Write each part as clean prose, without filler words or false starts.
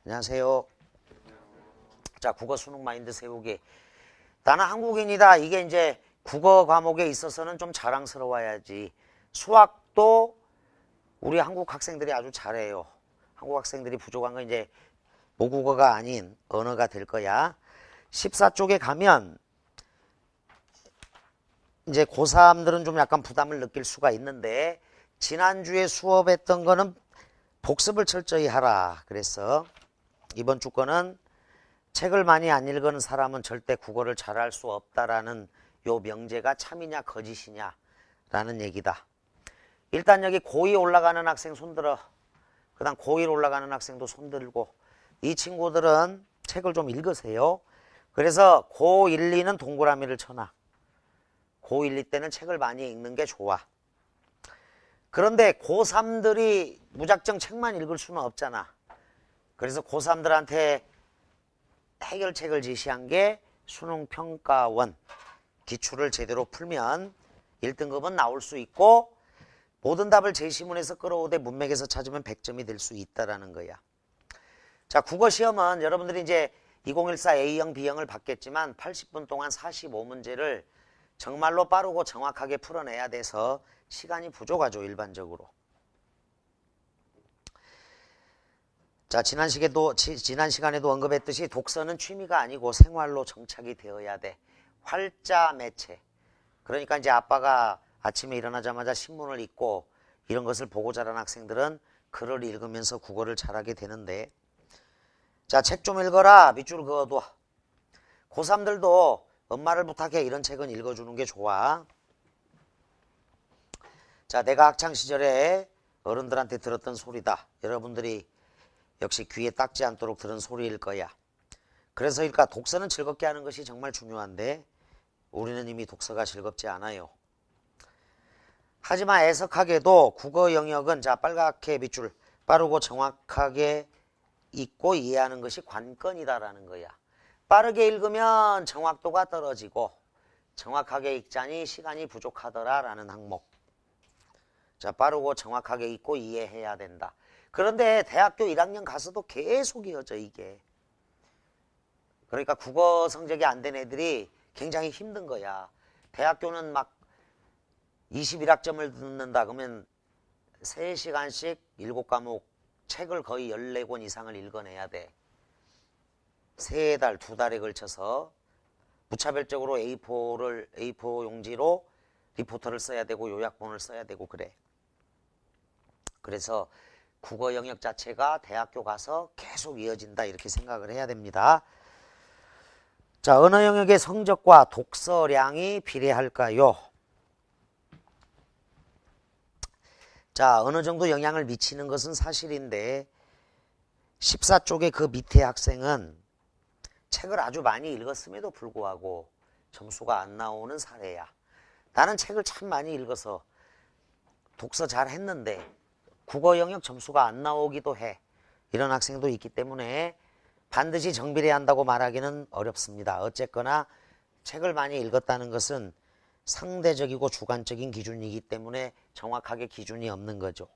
안녕하세요. 자, 국어 수능 마인드 세우기. 나는 한국인이다. 이게 이제 국어 과목에 있어서는 좀 자랑스러워야지. 수학도 우리 한국 학생들이 아주 잘해요. 한국 학생들이 부족한 건 이제 모국어가 아닌 언어가 될 거야. 14쪽에 가면 이제 고3들은 좀 약간 부담을 느낄 수가 있는데, 지난주에 수업했던 거는 복습을 철저히 하라 그래서 이번 주 거는 책을 많이 안 읽은 사람은 절대 국어를 잘할 수 없다라는 요 명제가 참이냐 거짓이냐 라는 얘기다. 일단 여기 고2 올라가는 학생 손들어. 그 다음 고1 올라가는 학생도 손들고, 이 친구들은 책을 좀 읽으세요. 그래서 고1, 2는 동그라미를 쳐놔. 고1, 2 때는 책을 많이 읽는 게 좋아. 그런데 고3들이 무작정 책만 읽을 수는 없잖아. 그래서 고3들한테 해결책을 제시한 게 수능평가원. 기출을 제대로 풀면 1등급은 나올 수 있고, 모든 답을 제시문에서 끌어오되 문맥에서 찾으면 100점이 될 수 있다라는 거야. 자, 국어 시험은 여러분들이 이제 2014 A형, B형을 받겠지만 80분 동안 45문제를 정말로 빠르고 정확하게 풀어내야 돼서 시간이 부족하죠, 일반적으로. 자, 지난 시간에도 언급했듯이 독서는 취미가 아니고 생활로 정착이 되어야 돼. 활자 매체. 그러니까 이제 아빠가 아침에 일어나자마자 신문을 읽고 이런 것을 보고 자란 학생들은 글을 읽으면서 국어를 잘하게 되는데, 자, 책 좀 읽어라. 밑줄 그어둬. 고3들도 엄마를 부탁해. 이런 책은 읽어주는 게 좋아. 자, 내가 학창시절에 어른들한테 들었던 소리다. 여러분들이 역시 귀에 닦지 않도록 들은 소리일 거야. 그래서 그러니까 독서는 즐겁게 하는 것이 정말 중요한데 우리는 이미 독서가 즐겁지 않아요. 하지만 애석하게도 국어 영역은, 자, 빨갛게 밑줄, 빠르고 정확하게 읽고 이해하는 것이 관건이다라는 거야. 빠르게 읽으면 정확도가 떨어지고 정확하게 읽자니 시간이 부족하더라라는 항목. 자, 빠르고 정확하게 읽고 이해해야 된다. 그런데 대학교 1학년 가서도 계속 이어져, 이게. 그러니까 국어 성적이 안 된 애들이 굉장히 힘든 거야. 대학교는 막 21학점을 듣는다 그러면 3시간씩 7과목 책을 거의 14권 이상을 읽어내야 돼. 3달, 2달에 걸쳐서 무차별적으로 A4 용지로 리포터를 써야 되고 요약본을 써야 되고 그래. 그래서 국어 영역 자체가 대학교 가서 계속 이어진다, 이렇게 생각을 해야 됩니다. 자, 언어 영역의 성적과 독서량이 비례할까요? 자, 어느 정도 영향을 미치는 것은 사실인데 14쪽의 그 밑에 학생은 책을 아주 많이 읽었음에도 불구하고 점수가 안 나오는 사례야. 나는 책을 참 많이 읽어서 독서 잘 했는데 국어 영역 점수가 안 나오기도 해. 이런 학생도 있기 때문에 반드시 정비례한다고 말하기는 어렵습니다. 어쨌거나 책을 많이 읽었다는 것은 상대적이고 주관적인 기준이기 때문에 정확하게 기준이 없는 거죠.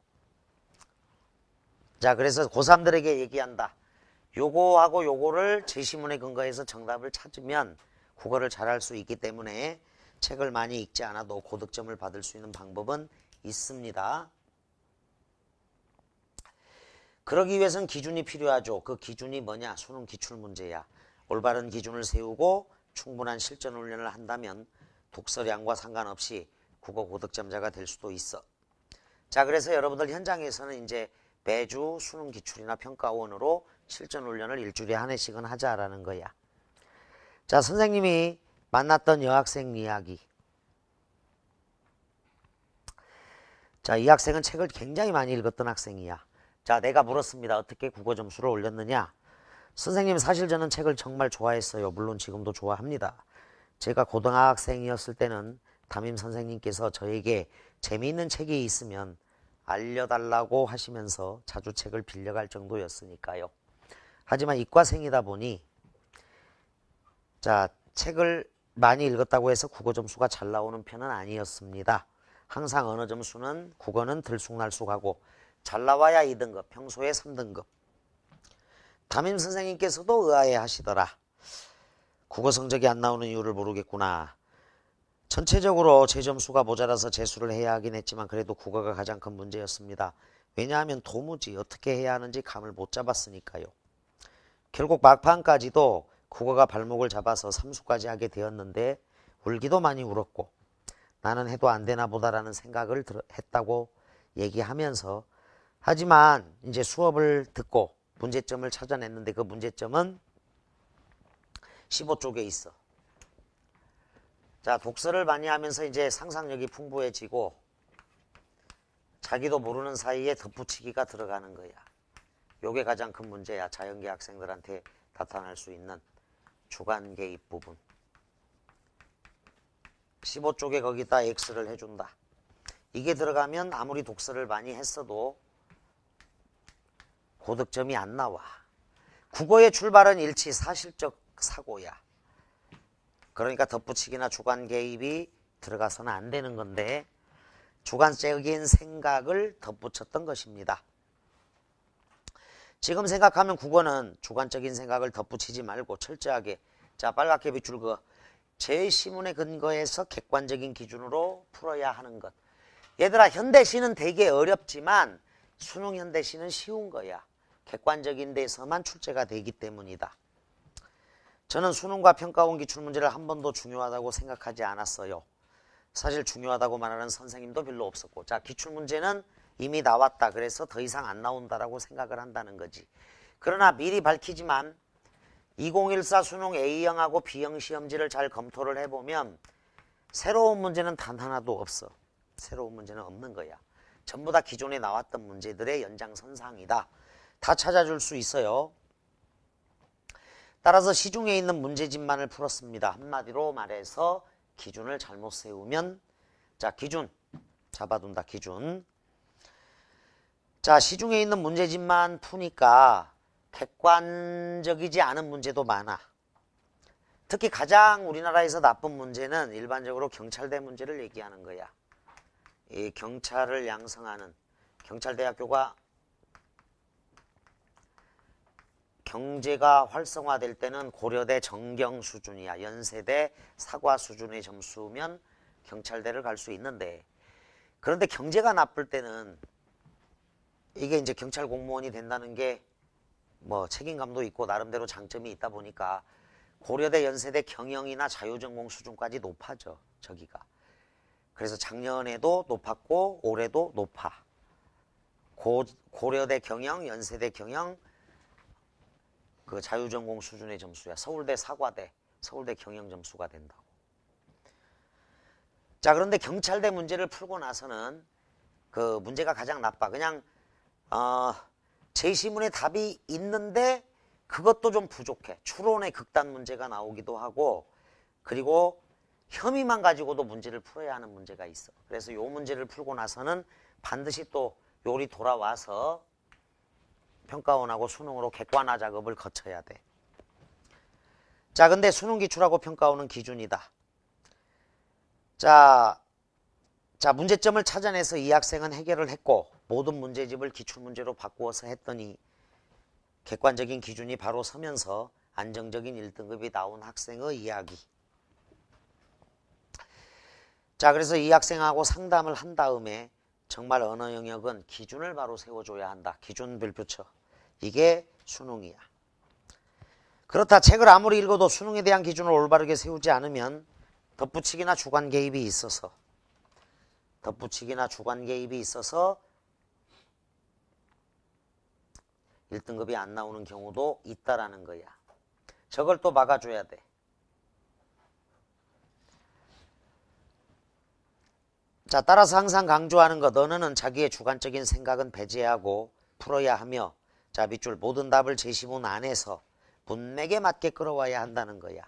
자, 그래서 고3들에게 얘기한다. 요거하고 요거를 제시문에 근거해서 정답을 찾으면 국어를 잘할 수 있기 때문에 책을 많이 읽지 않아도 고득점을 받을 수 있는 방법은 있습니다. 그러기 위해서는 기준이 필요하죠. 그 기준이 뭐냐? 수능 기출문제야. 올바른 기준을 세우고 충분한 실전 훈련을 한다면 독서량과 상관없이 국어 고득점자가 될 수도 있어. 자, 그래서 여러분들 현장에서는 이제 매주 수능 기출이나 평가원으로 실전 훈련을 일주일에 한 회씩은 하자라는 거야. 자, 선생님이 만났던 여학생 이야기. 자, 이 학생은 책을 굉장히 많이 읽었던 학생이야. 자, 내가 물었습니다. 어떻게 국어 점수를 올렸느냐? 선생님, 사실 저는 책을 정말 좋아했어요. 물론 지금도 좋아합니다. 제가 고등학생이었을 때는 담임 선생님께서 저에게 재미있는 책이 있으면 알려달라고 하시면서 자주 책을 빌려갈 정도였으니까요. 하지만 이과생이다 보니, 자, 책을 많이 읽었다고 해서 국어 점수가 잘 나오는 편은 아니었습니다. 항상 언어 점수는 국어는 들쑥날쑥하고 잘 나와야 2등급, 평소에 3등급. 담임 선생님께서도 의아해 하시더라. 국어 성적이 안 나오는 이유를 모르겠구나. 전체적으로 제 점수가 모자라서 재수를 해야 하긴 했지만 그래도 국어가 가장 큰 문제였습니다. 왜냐하면 도무지 어떻게 해야 하는지 감을 못 잡았으니까요. 결국 막판까지도 국어가 발목을 잡아서 삼수까지 하게 되었는데 울기도 많이 울었고 나는 해도 안 되나 보다라는 생각을 했다고 얘기하면서 하지만 이제 수업을 듣고 문제점을 찾아냈는데 그 문제점은 15쪽에 있어. 자, 독서를 많이 하면서 이제 상상력이 풍부해지고 자기도 모르는 사이에 덧붙이기가 들어가는 거야. 요게 가장 큰 문제야. 자연계 학생들한테 나타날 수 있는 주관 개입 부분. 15쪽에 거기다 X를 해준다. 이게 들어가면 아무리 독서를 많이 했어도 고득점이 안 나와. 국어의 출발은 일치 사실적 사고야. 그러니까 덧붙이기나 주관 개입이 들어가서는 안 되는 건데 주관적인 생각을 덧붙였던 것입니다. 지금 생각하면 국어는 주관적인 생각을 덧붙이지 말고 철저하게 자 빨갛게 비출 거 제 시문에 근거해서 객관적인 기준으로 풀어야 하는 것. 얘들아 현대시는 되게 어렵지만 수능 현대시는 쉬운 거야. 객관적인 데서만 출제가 되기 때문이다. 저는 수능과 평가원 기출문제를 한 번도 중요하다고 생각하지 않았어요. 사실 중요하다고 말하는 선생님도 별로 없었고 자 기출문제는 이미 나왔다. 그래서 더 이상 안 나온다라고 생각을 한다는 거지. 그러나 미리 밝히지만 2014 수능 A형하고 B형 시험지를 잘 검토를 해보면 새로운 문제는 단 하나도 없어. 새로운 문제는 없는 거야. 전부 다 기존에 나왔던 문제들의 연장선상이다. 다 찾아줄 수 있어요. 따라서 시중에 있는 문제집만을 풀었습니다. 한마디로 말해서 기준을 잘못 세우면 자 기준 잡아둔다. 기준. 자 시중에 있는 문제집만 푸니까 객관적이지 않은 문제도 많아. 특히 가장 우리나라에서 나쁜 문제는 일반적으로 경찰대 문제를 얘기하는 거야. 이 경찰을 양성하는 경찰대학교가 경제가 활성화될 때는 고려대 정경 수준이야. 연세대 사과 수준의 점수면 경찰대를 갈 수 있는데 그런데 경제가 나쁠 때는 이게 이제 경찰 공무원이 된다는 게 뭐 책임감도 있고 나름대로 장점이 있다 보니까 고려대 연세대 경영이나 자유전공 수준까지 높아져. 저기가. 그래서 작년에도 높았고 올해도 높아. 고려대 경영, 연세대 경영, 그 자유전공 수준의 점수야. 서울대 사과대, 서울대 경영 점수가 된다고. 자 그런데 경찰대 문제를 풀고 나서는 그 문제가 가장 나빠. 그냥 제 시문에 답이 있는데 그것도 좀 부족해. 추론의 극단 문제가 나오기도 하고 그리고 혐의만 가지고도 문제를 풀어야 하는 문제가 있어. 그래서 요 문제를 풀고 나서는 반드시 또 요리 돌아와서 평가원하고 수능으로 객관화 작업을 거쳐야 돼. 자 근데 수능 기출하고 평가원은 기준이다. 자 문제점을 찾아내서 이 학생은 해결을 했고 모든 문제집을 기출문제로 바꾸어서 했더니 객관적인 기준이 바로 서면서 안정적인 1등급이 나온 학생의 이야기. 자 그래서 이 학생하고 상담을 한 다음에 정말 언어 영역은 기준을 바로 세워줘야 한다. 기준 별표쳐. 이게 수능이야. 그렇다 책을 아무리 읽어도 수능에 대한 기준을 올바르게 세우지 않으면 덧붙이기나 주관 개입이 있어서 1등급이 안 나오는 경우도 있다라는 거야. 저걸 또 막아줘야 돼. 자, 따라서 항상 강조하는 것, 언어는 자기의 주관적인 생각은 배제하고 풀어야 하며 자, 밑줄 모든 답을 제 시문 안에서 문맥에 맞게 끌어와야 한다는 거야.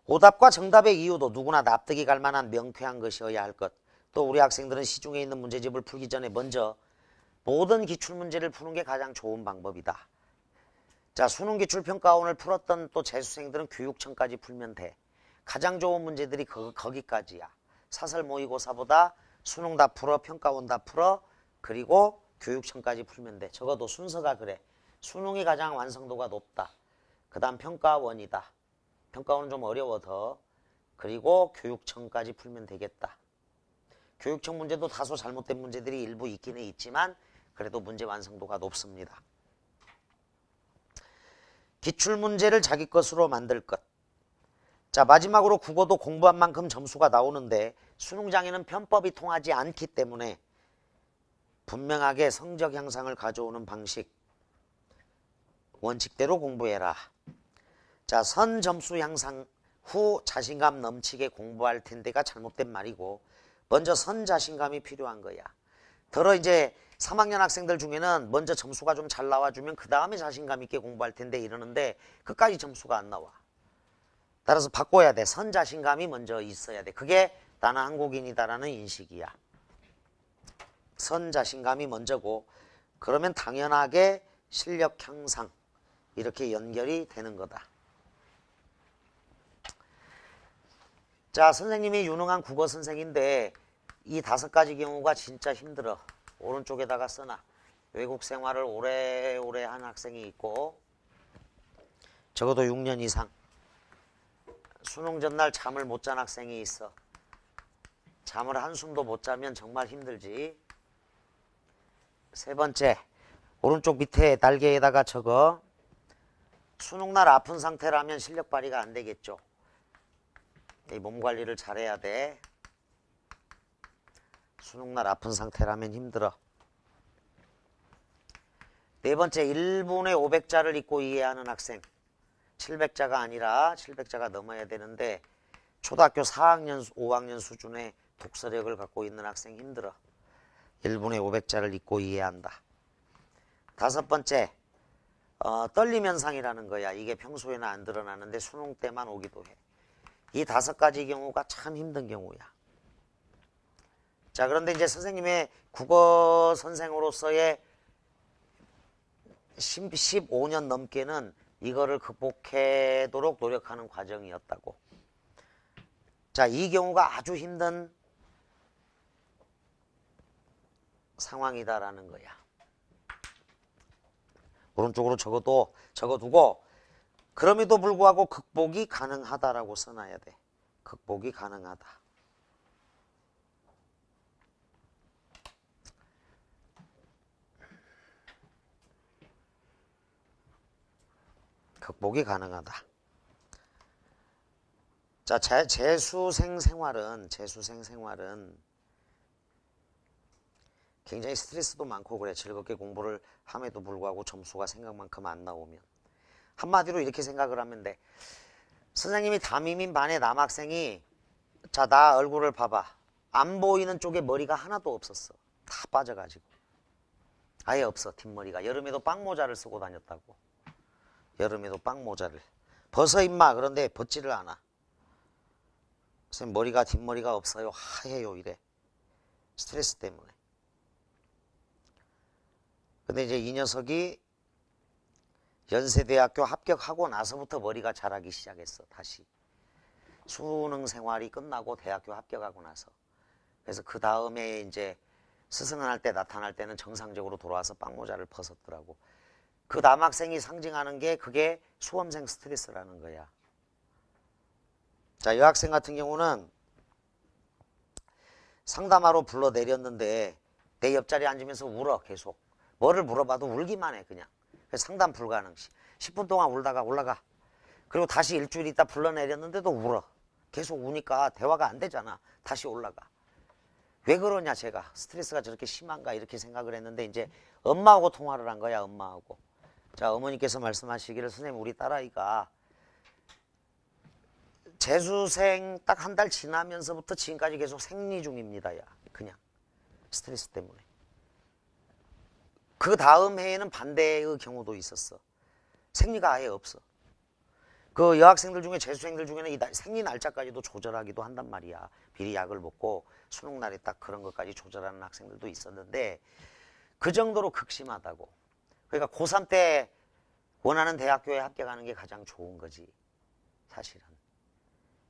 오답과 정답의 이유도 누구나 납득이 갈 만한 명쾌한 것이어야 할 것. 또 우리 학생들은 시중에 있는 문제집을 풀기 전에 먼저 모든 기출문제를 푸는 게 가장 좋은 방법이다. 자, 수능기출평가원을 풀었던 또 재수생들은 교육청까지 풀면 돼. 가장 좋은 문제들이 거기까지야. 사설 모의고사보다 수능 다 풀어, 평가원 다 풀어, 그리고 교육청까지 풀면 돼. 적어도 순서가 그래. 수능이 가장 완성도가 높다. 그 다음 평가원이다. 평가원은 좀 어려워 더. 그리고 교육청까지 풀면 되겠다. 교육청 문제도 다소 잘못된 문제들이 일부 있기는 있지만 그래도 문제 완성도가 높습니다. 기출문제를 자기 것으로 만들 것. 자, 마지막으로 국어도 공부한 만큼 점수가 나오는데 수능장에는 편법이 통하지 않기 때문에 분명하게 성적 향상을 가져오는 방식, 원칙대로 공부해라. 자, 선 점수 향상 후 자신감 넘치게 공부할 텐데가 잘못된 말이고 먼저 선 자신감이 필요한 거야. 더러 이제 3학년 학생들 중에는 먼저 점수가 좀 잘 나와주면 그 다음에 자신감 있게 공부할 텐데 이러는데 끝까지 점수가 안 나와. 따라서 바꿔야 돼. 선 자신감이 먼저 있어야 돼. 그게 나는 한국인이다라는 인식이야. 선 자신감이 먼저고 그러면 당연하게 실력 향상 이렇게 연결이 되는 거다. 자, 선생님이 유능한 국어 선생인데 이 5가지 경우가 진짜 힘들어. 오른쪽에다가 써놔. 외국 생활을 오래오래 한 학생이 있고 적어도 6년 이상 수능 전날 잠을 못 잔 학생이 있어. 잠을 한숨도 못 자면 정말 힘들지. 세 번째, 오른쪽 밑에 날개에다가 적어. 수능날 아픈 상태라면 실력 발휘가 안 되겠죠. 이 몸 관리를 잘해야 돼. 수능날 아픈 상태라면 힘들어. 네 번째, 1분에 500자를 읽고 이해하는 학생. 700자가 아니라 700자가 넘어야 되는데 초등학교 4학년, 5학년 수준의 독서력을 갖고 있는 학생 힘들어. 1분에 500자를 읽고 이해한다. 다섯 번째, 떨림 현상이라는 거야. 이게 평소에는 안 드러나는데 수능 때만 오기도 해. 이 5가지 경우가 참 힘든 경우야. 자, 그런데 이제 선생님의 국어 선생으로서의 15년 넘게는 이거를 극복하도록 노력하는 과정이었다고. 자, 이 경우가 아주 힘든 상황이다라는 거야. 오른쪽으로 적어두고 그럼에도 불구하고 극복이 가능하다라고 써놔야 돼. 극복이 가능하다. 극복이 가능하다. 자, 재수생 생활은 굉장히 스트레스도 많고 그래. 즐겁게 공부를 함에도 불구하고 점수가 생각만큼 안 나오면. 한마디로 이렇게 생각을 하면 돼. 선생님이 담임인 반의 남학생이 자, 나 얼굴을 봐봐. 안 보이는 쪽에 머리가 하나도 없었어. 다 빠져가지고. 아예 없어, 뒷머리가. 여름에도 빵모자를 쓰고 다녔다고. 여름에도 빵모자를. 벗어 임마. 그런데 벗지를 않아. 선생님 머리가 뒷머리가 없어요. 하얘요 이래. 스트레스 때문에. 근데 이제 이 녀석이 연세대학교 합격하고 나서부터 머리가 자라기 시작했어. 다시. 수능 생활이 끝나고 대학교 합격하고 나서. 그래서 그 다음에 이제 스승을 할 때 나타날 때는 정상적으로 돌아와서 빵모자를 벗었더라고. 그 남학생이 상징하는 게 그게 수험생 스트레스라는 거야. 자, 여학생 같은 경우는 상담하러 불러 내렸는데 내 옆자리에 앉으면서 울어 계속. 뭐를 물어봐도 울기만 해 그냥. 그래서 상담 불가능. 10분 동안 울다가 올라가. 그리고 다시 일주일 있다 불러 내렸는데도 울어. 계속 우니까 대화가 안 되잖아. 다시 올라가. 왜 그러냐 제가. 스트레스가 저렇게 심한가 이렇게 생각을 했는데 이제 엄마하고 통화를 한 거야. 엄마하고. 자, 어머니께서 말씀하시기를 선생님 우리 딸아이가 재수생 딱 한 달 지나면서부터 지금까지 계속 생리 중입니다. 야, 그냥 스트레스 때문에. 그 다음 해에는 반대의 경우도 있었어. 생리가 아예 없어. 그 여학생들 중에 재수생들 중에는 이 생리 날짜까지도 조절하기도 한단 말이야. 미리 약을 먹고 수능날에 딱 그런 것까지 조절하는 학생들도 있었는데 그 정도로 극심하다고. 그러니까 고3 때 원하는 대학교에 합격하는 게 가장 좋은 거지. 사실은.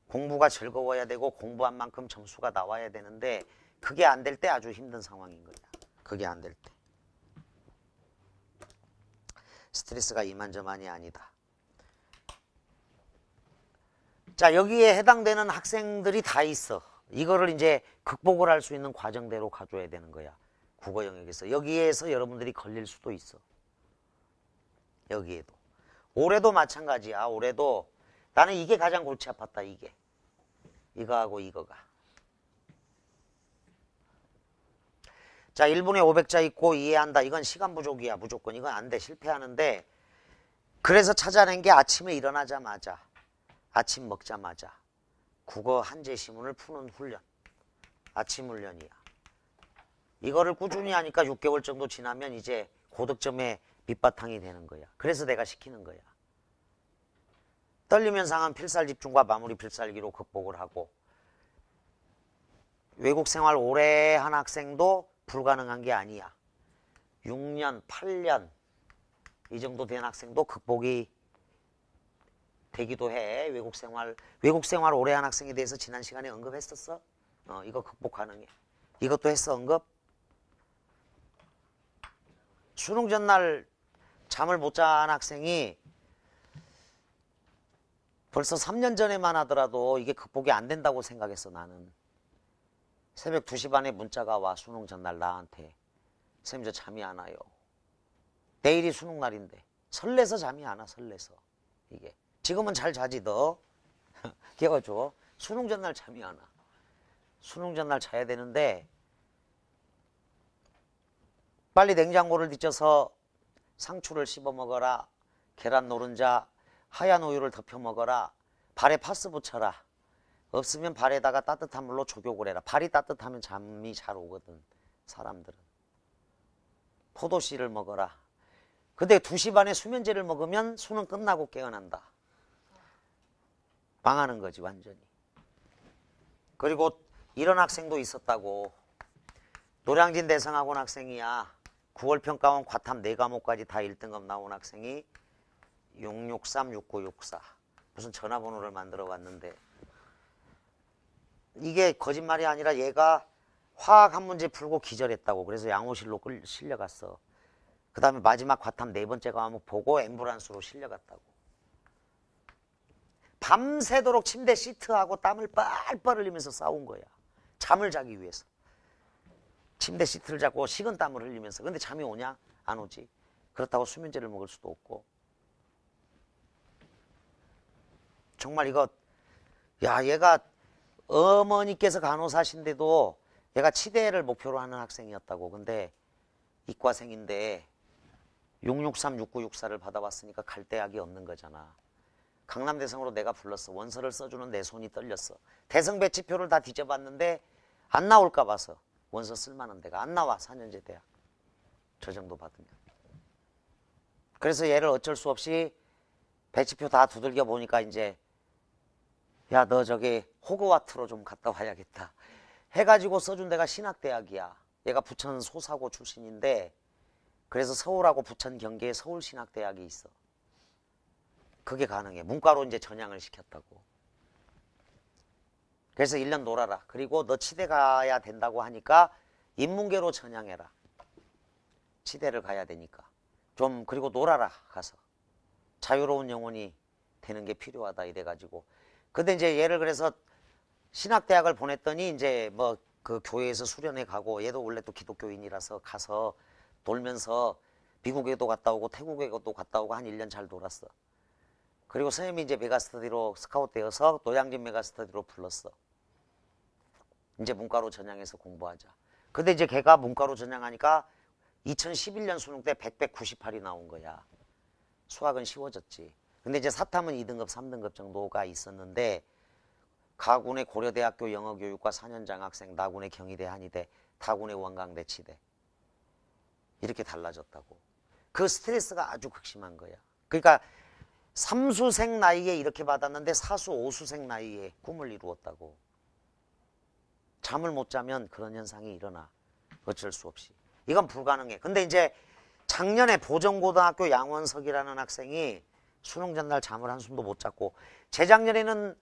공부가 즐거워야 되고 공부한 만큼 점수가 나와야 되는데 그게 안 될 때 아주 힘든 상황인 거야. 그게 안 될 때. 스트레스가 이만저만이 아니다. 자, 여기에 해당되는 학생들이 다 있어. 이거를 이제 극복을 할 수 있는 과정대로 가져야 되는 거야. 국어 영역에서. 여기에서 여러분들이 걸릴 수도 있어. 여기에도. 올해도 마찬가지야. 올해도 나는 이게 가장 골치 아팠다. 이게. 이거하고 이거가. 자, 1분에 500자 있고 이해한다. 이건 시간 부족이야. 무조건. 이건 안 돼. 실패하는데 그래서 찾아낸 게 아침에 일어나자마자 아침 먹자마자 국어 한제 시문을 푸는 훈련. 아침 훈련이야. 이거를 꾸준히 하니까 6개월 정도 지나면 이제 고득점의 밑바탕이 되는 거야. 그래서 내가 시키는 거야. 떨림 현상은 필살 집중과 마무리 필살기로 극복을 하고 외국 생활 오래 한 학생도 불가능한 게 아니야. 6년, 8년 이 정도 된 학생도 극복이 되기도 해. 외국 생활 오래 한 학생에 대해서 지난 시간에 언급했었어? 이거 극복 가능해. 이것도 했어, 언급? 수능 전날 잠을 못 잔 학생이 벌써 3년 전에만 하더라도 이게 극복이 안 된다고 생각했어, 나는. 새벽 2시 반에 문자가 와, 수능 전날 나한테. 선생님, 저 잠이 안 와요. 내일이 수능 날인데. 설레서 잠이 안 와, 설레서. 이게. 지금은 잘 자지, 너. 깨워줘. 수능 전날 잠이 안 와. 수능 전날 자야 되는데, 빨리 냉장고를 뒤져서 상추를 씹어 먹어라. 계란 노른자, 하얀 우유를 덮여 먹어라. 발에 파스 붙여라. 없으면 발에다가 따뜻한 물로 족욕을 해라. 발이 따뜻하면 잠이 잘 오거든, 사람들은. 포도씨를 먹어라. 근데 2시 반에 수면제를 먹으면 수능 끝나고 깨어난다. 망하는 거지, 완전히. 그리고 이런 학생도 있었다고. 노량진 대성학원 학생이야. 9월 평가원 과탐 4과목까지 다 1등급 나온 학생이 663-6964 무슨 전화번호를 만들어 왔는데, 이게 거짓말이 아니라 얘가 화학 한 문제 풀고 기절했다고. 그래서 양호실로 실려갔어. 그 다음에 마지막 과탐 4번째 과목 보고 앰뷸런스로 실려갔다고. 밤새도록 침대 시트하고 땀을 빨빨 흘리면서 싸운 거야. 잠을 자기 위해서. 침대 시트를 잡고 식은 땀을 흘리면서. 근데 잠이 오냐? 안 오지. 그렇다고 수면제를 먹을 수도 없고. 정말 이거, 야, 얘가 어머니께서 간호사신데도 얘가 치대를 목표로 하는 학생이었다고. 근데 이과생인데 663-6964를 받아왔으니까 갈 대학이 없는 거잖아. 강남대성으로 내가 불렀어. 원서를 써주는 내 손이 떨렸어. 대성 배치표를 다 뒤져봤는데 안 나올까 봐서. 원서 쓸만한 데가 안 나와. 4년제 대학. 저 정도 받으면. 그래서 얘를 어쩔 수 없이 배치표 다 두들겨 보니까 이제, 야, 너 저기 호그와트로 좀 갔다 와야겠다 해가지고 써준 데가 신학대학이야. 얘가 부천 소사고 출신인데, 그래서 서울하고 부천 경계에 서울신학대학이 있어. 그게 가능해. 문과로 이제 전향을 시켰다고. 그래서 1년 놀아라. 그리고 너 치대 가야 된다고 하니까 인문계로 전향해라. 치대를 가야 되니까. 좀 그리고 놀아라, 가서. 자유로운 영혼이 되는 게 필요하다 이래가지고. 근데 이제 얘를 그래서 신학대학을 보냈더니 이제 뭐 그 교회에서 수련회 가고, 얘도 원래 또 기독교인이라서 가서 놀면서 미국에도 갔다 오고 태국에도 갔다 오고 한 1년 잘 놀았어. 그리고 선생님이 이제 메가스터디로 스카웃되어서 노량진 메가스터디로 불렀어. 이제 문과로 전향해서 공부하자. 근데 이제 걔가 문과로 전향하니까 2011년 수능 때 100-198이 나온 거야. 수학은 쉬워졌지. 근데 이제 사탐은 2등급, 3등급 정도가 있었는데, 가군의 고려대학교 영어교육과 4년 장학생, 나군의 경희대, 한의대, 타군의 원광대, 치대. 이렇게 달라졌다고. 그 스트레스가 아주 극심한 거야. 그러니까 3수생 나이에 이렇게 받았는데 4수, 5수생 나이에 꿈을 이루었다고. 잠을 못 자면 그런 현상이 일어나. 어쩔 수 없이. 이건 불가능해. 근데 이제 작년에 보정고등학교 양원석이라는 학생이 수능 전날 잠을 한숨도 못 잤고, 재작년에는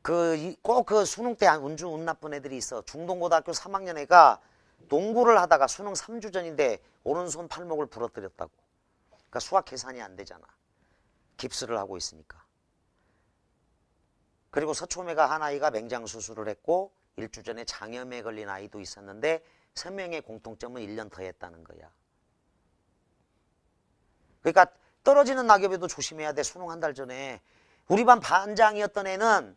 꼭 그 수능 때 운 나쁜 애들이 있어. 중동고등학교 3학년 애가 농구를 하다가 수능 3주 전인데 오른손 팔목을 부러뜨렸다고. 그러니까 수학 계산이 안 되잖아. 깁스를 하고 있으니까. 그리고 서초매가 한 아이가 맹장 수술을 했고 1주 전에 장염에 걸린 아이도 있었는데 3명의 공통점은 1년 더 했다는 거야. 그러니까 떨어지는 낙엽에도 조심해야 돼. 수능 한 달 전에. 우리 반 반장이었던 애는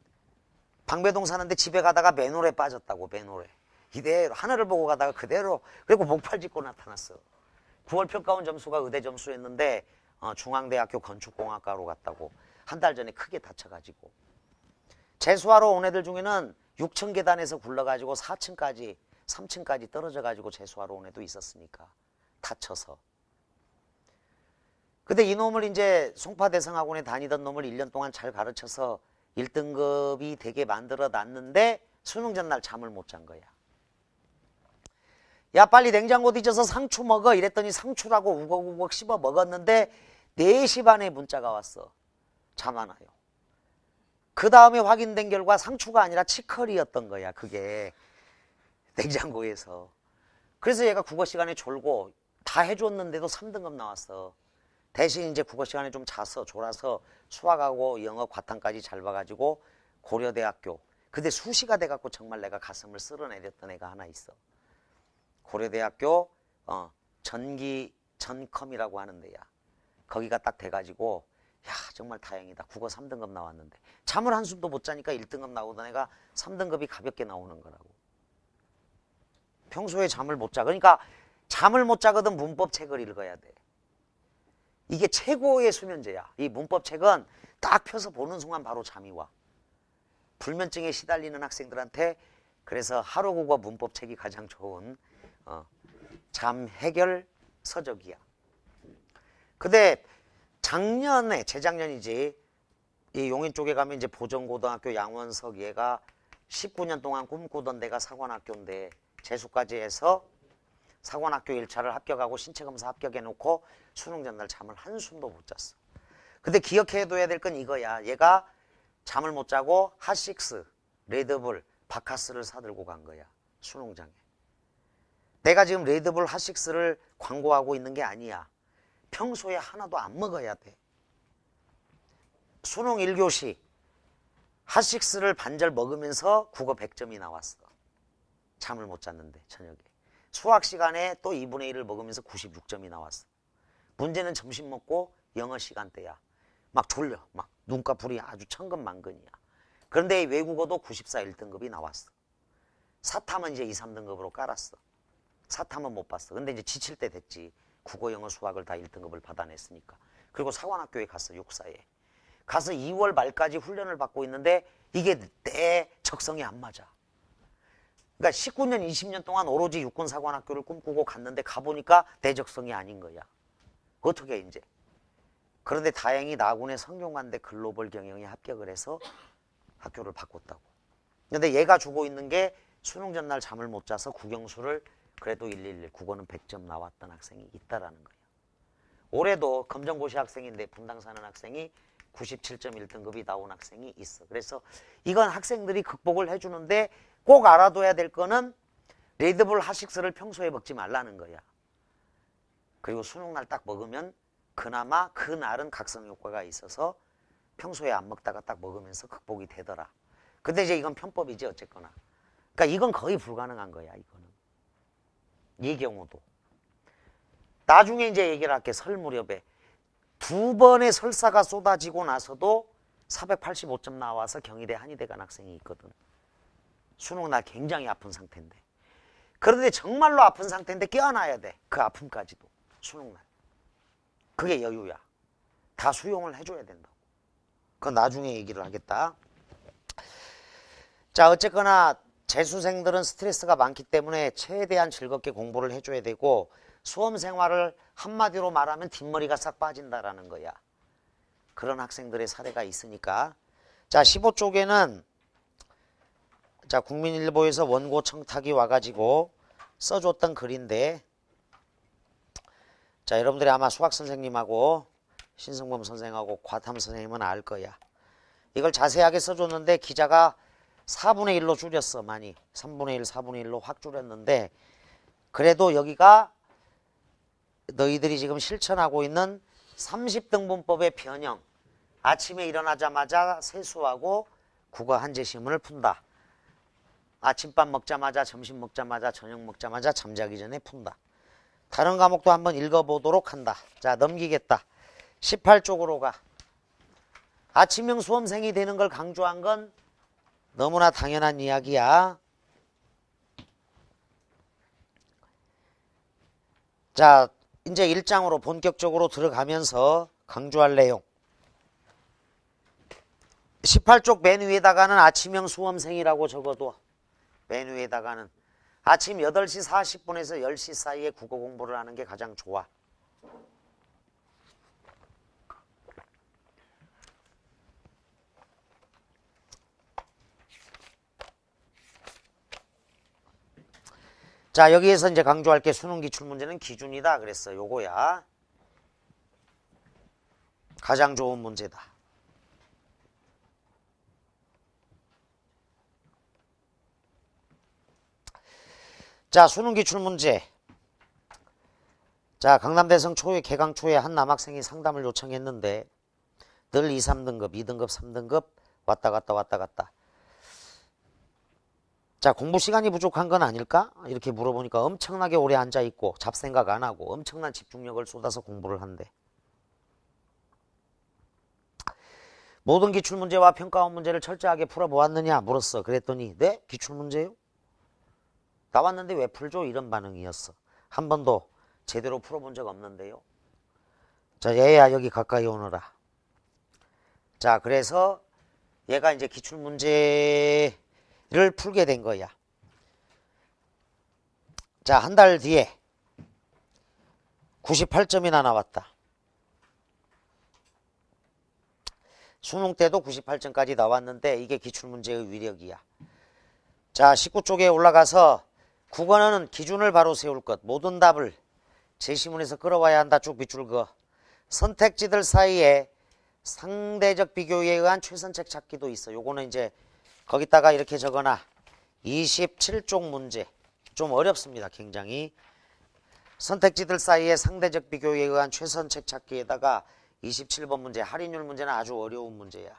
방배동 사는데 집에 가다가 맨홀에 빠졌다고. 맨홀에. 이대로 하늘을 보고 가다가 그대로 그리고 목팔 짚고 나타났어. 9월 평가원 점수가 의대 점수였는데 중앙대학교 건축공학과로 갔다고. 한 달 전에 크게 다쳐가지고. 재수하러 온 애들 중에는 6층 계단에서 굴러가지고 4층까지 3층까지 떨어져가지고 재수하러 온 애도 있었으니까. 다쳐서. 근데 이놈을 이제 송파대성학원에 다니던 놈을 1년 동안 잘 가르쳐서 1등급이 되게 만들어 놨는데 수능 전날 잠을 못 잔 거야. 야 빨리 냉장고 뒤져서 상추 먹어 이랬더니 상추라고 우걱우걱 씹어 먹었는데 4시 반에 문자가 왔어. 잠 안 와요. 그 다음에 확인된 결과 상추가 아니라 치커리였던 거야. 그게 냉장고에서. 그래서 얘가 국어 시간에 졸고 다 해줬는데도 3등급 나왔어. 대신 이제 국어 시간에 좀 자서 졸아서 수학하고 영어 과탐까지 잘 봐가지고 고려대학교. 근데 수시가 돼갖고 정말 내가 가슴을 쓸어내렸던 애가 하나 있어. 고려대학교 전컴이라고 하는 데야. 거기가 딱 돼가지고 야 정말 다행이다. 국어 3등급 나왔는데 잠을 한숨도 못 자니까 1등급 나오던 애가 3등급이 가볍게 나오는 거라고. 평소에 잠을 못 자. 그러니까 잠을 못 자거든 문법책을 읽어야 돼. 이게 최고의 수면제야. 이 문법책은 딱 펴서 보는 순간 바로 잠이 와. 불면증에 시달리는 학생들한테 그래서 하루국어 문법책이 가장 좋은 잠 해결 서적이야. 근데 작년에 재작년이지 이 용인 쪽에 가면 이제 보정고등학교 양원석 얘가 19년 동안 꿈꾸던 데가 사관학교인데 재수까지 해서 사관학교 1차를 합격하고 신체검사 합격해놓고 수능 전날 잠을 한숨도 못 잤어. 근데 기억해둬야 될 건 이거야. 얘가 잠을 못 자고 핫식스, 레드불, 바카스를 사들고 간 거야. 수능장에. 내가 지금 레드불, 핫식스를 광고하고 있는 게 아니야. 평소에 하나도 안 먹어야 돼. 수능 1교시 핫식스를 반절 먹으면서 국어 100점이 나왔어. 잠을 못 잤는데 저녁에. 수학 시간에 또 2분의 1을 먹으면서 96점이 나왔어. 문제는 점심 먹고 영어 시간대야. 막 졸려. 막 눈꺼풀이 아주 천근만근이야. 그런데 외국어도 94 1등급이 나왔어. 사탐은 이제 2, 3등급으로 깔았어. 사탐은 못 봤어. 근데 이제 지칠 때 됐지. 국어, 영어, 수학을 다 1등급을 받아냈으니까. 그리고 사관학교에 갔어. 육사에. 가서 2월 말까지 훈련을 받고 있는데 이게 내 적성에 안 맞아. 그러니까 19년, 20년 동안 오로지 육군사관학교를 꿈꾸고 갔는데 가보니까 내 적성이 아닌 거야. 어떻게 이제. 그런데 다행히 나군의 성균관대 글로벌 경영에 합격을 해서 학교를 바꿨다고. 근데 얘가 주고 있는 게 수능 전날 잠을 못 자서 국영수를 그래도 111, 국어는 100점 나왔던 학생이 있다라는 거예요. 올해도 검정고시 학생인데 분당 사는 학생이 97.1등급이 나온 학생이 있어. 그래서 이건 학생들이 극복을 해주는데 꼭 알아둬야 될 거는 레드불 핫식스를 평소에 먹지 말라는 거야. 그리고 수능날 딱 먹으면 그나마 그날은 각성 효과가 있어서 평소에 안 먹다가 딱 먹으면서 극복이 되더라. 근데 이제 이건 편법이지 어쨌거나. 그러니까 이건 거의 불가능한 거야. 이거는. 이 경우도. 나중에 이제 얘기를 할게. 설 무렵에. 2번의 설사가 쏟아지고 나서도 485점 나와서 경희대 한의대 간 학생이 있거든. 수능날 굉장히 아픈 상태인데. 그런데 정말로 아픈 상태인데 껴안아야 돼. 그 아픔까지도. 수능날. 그게 여유야. 다 수용을 해줘야 된다고. 그건 나중에 얘기를 하겠다. 자, 어쨌거나 재수생들은 스트레스가 많기 때문에 최대한 즐겁게 공부를 해줘야 되고 수험 생활을 한마디로 말하면 뒷머리가 싹 빠진다라는 거야. 그런 학생들의 사례가 있으니까. 자, 15쪽에는 자, 국민일보에서 원고 청탁이 와가지고 써줬던 글인데 자, 여러분들이 아마 수학 선생님하고 신성범 선생하고 과탐 선생님은 알 거야. 이걸 자세하게 써줬는데 기자가 4분의 1로 줄였어. 많이. 3분의 1, 4분의 1로 확 줄였는데 그래도 여기가 너희들이 지금 실천하고 있는 30등분법의 변형. 아침에 일어나자마자 세수하고 국어 한재시문을 푼다. 아침밥 먹자마자, 점심 먹자마자, 저녁 먹자마자, 잠자기 전에 푼다. 다른 과목도 한번 읽어보도록 한다. 자, 넘기겠다. 18쪽으로 가. 아침형 수험생이 되는 걸 강조한 건 너무나 당연한 이야기야. 자, 이제 1장으로 본격적으로 들어가면서 강조할 내용. 18쪽 맨 위에다가는 아침형 수험생이라고 적어도 맨 위에다가는 아침 8시 40분에서 10시 사이에 국어 공부를 하는 게 가장 좋아. 자, 여기에서 이제 강조할 게 수능 기출 문제는 기준이다 그랬어. 요거야. 가장 좋은 문제다. 자, 수능 기출 문제. 자, 강남대성 초에 개강 초에 한 남학생이 상담을 요청했는데 늘 2, 3등급, 2등급, 3등급 왔다 갔다. 자, 공부 시간이 부족한 건 아닐까? 이렇게 물어보니까 엄청나게 오래 앉아있고 잡생각 안 하고 엄청난 집중력을 쏟아서 공부를 한대. 모든 기출문제와 평가원 문제를 철저하게 풀어보았느냐 물었어. 그랬더니 네? 기출문제요? 나왔는데 왜 풀죠? 이런 반응이었어. 한 번도 제대로 풀어본 적 없는데요. 자, 얘야 여기 가까이 오너라. 자, 그래서 얘가 이제 기출문제 를 풀게 된 거야. 자, 한 달 뒤에 98점이나 나왔다. 수능 때도 98점까지 나왔는데 이게 기출문제의 위력이야. 자, 19쪽에 올라가서 국어는 기준을 바로 세울 것. 모든 답을 제시문에서 끌어와야 한다. 쭉 밑줄 그어. 선택지들 사이에 상대적 비교에 의한 최선책 찾기도 있어. 요거는 이제 거기다가 이렇게 적어놔. 27쪽 문제. 좀 어렵습니다. 굉장히. 선택지들 사이에 상대적 비교에 의한 최선책 찾기에다가 27번 문제. 할인율 문제는 아주 어려운 문제야.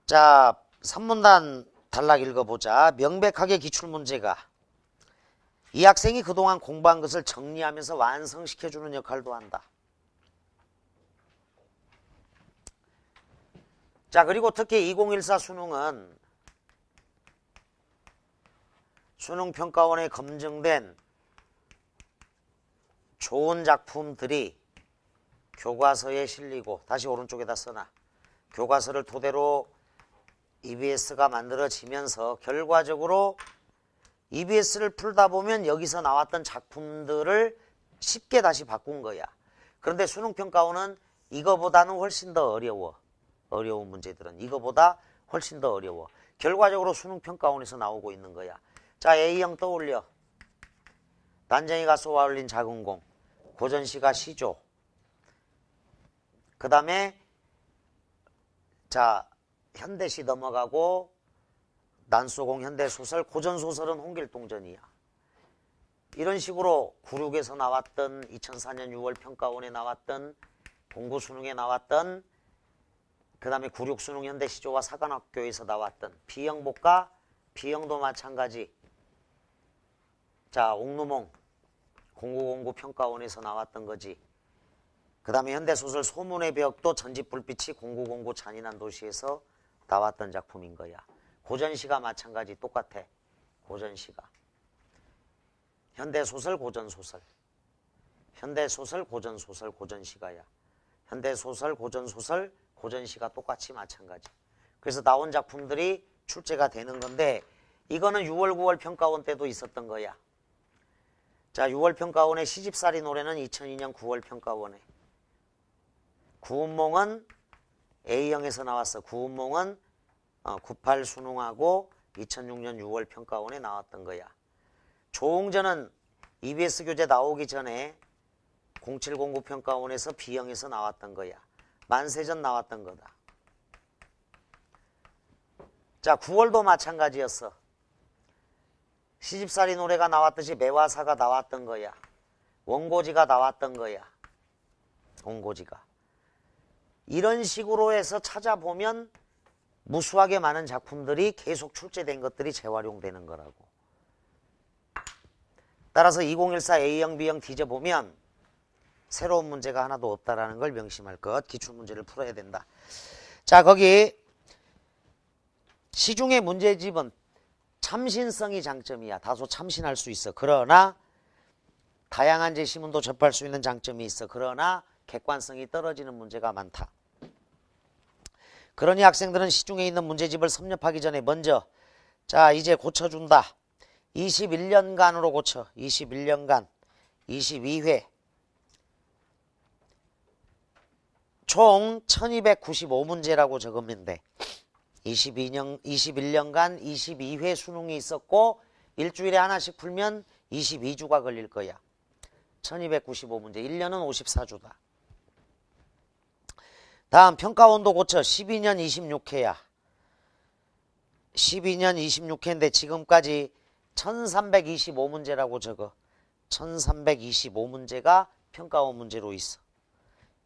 자, 3문단 단락 읽어보자. 명백하게 기출문제가 이 학생이 그동안 공부한 것을 정리하면서 완성시켜주는 역할도 한다. 자, 그리고 특히 2014 수능은 수능평가원에 검증된 좋은 작품들이 교과서에 실리고, 다시 오른쪽에다 써놔. 교과서를 토대로 EBS가 만들어지면서 결과적으로 EBS를 풀다 보면 여기서 나왔던 작품들을 쉽게 다시 바꾼 거야. 그런데 수능평가원은 이거보다는 훨씬 더 어려워. 어려운 문제들은 이거보다 훨씬 더 어려워. 결과적으로 수능평가원에서 나오고 있는 거야. 자, A형 떠올려. 난쟁이가 쏘아 올린 작은 공. 고전시가 시조. 그 다음에 자, 현대시 넘어가고 난소공, 현대소설, 고전소설은 홍길동전이야. 이런 식으로 96에서 나왔던 2004년 6월 평가원에 나왔던 공고수능에 나왔던 그 다음에 96 수능 현대시조와 사관학교에서 나왔던 B형복과 B형도 마찬가지. 자, 옥루몽 0909 평가원에서 나왔던 거지. 그 다음에 현대소설 소문의 벽도 전집불빛이 0909 잔인한 도시에서 나왔던 작품인 거야. 고전시가 마찬가지 똑같아. 고전시가. 현대소설, 고전소설. 현대소설, 고전소설, 고전시가야. 현대소설, 고전소설, 고전시가 똑같이 마찬가지. 그래서 나온 작품들이 출제가 되는 건데 이거는 6월 9월 평가원 때도 있었던 거야. 자, 6월 평가원의 시집살이 노래는 2002년 9월 평가원에. 구운몽은 A형에서 나왔어. 구운몽은 98 수능하고 2006년 6월 평가원에 나왔던 거야. 조홍전은 EBS 교재 나오기 전에 0709 평가원에서 B형에서 나왔던 거야. 만세전 나왔던 거다. 자, 9월도 마찬가지였어. 시집살이 노래가 나왔듯이 매화사가 나왔던 거야. 원고지가 나왔던 거야. 원고지가. 이런 식으로 해서 찾아보면 무수하게 많은 작품들이 계속 출제된 것들이 재활용되는 거라고. 따라서 2014 A형, B형 뒤져보면 새로운 문제가 하나도 없다라는 걸 명심할 것. 기출문제를 풀어야 된다. 자, 거기 시중의 문제집은 참신성이 장점이야. 다소 참신할 수 있어. 그러나 다양한 제시문도 접할 수 있는 장점이 있어. 그러나 객관성이 떨어지는 문제가 많다. 그러니 학생들은 시중에 있는 문제집을 섭렵하기 전에 먼저 자 이제 고쳐준다. 21년간으로 고쳐. 21년간 22회 총 1295문제라고 적으면 돼. 21년간 22회 수능이 있었고 일주일에 하나씩 풀면 22주가 걸릴 거야. 1295문제. 1년은 54주다. 다음 평가원도 고쳐. 12년 26회야. 12년 26회인데 지금까지 1325문제라고 적어. 1325문제가 평가원 문제로 있어.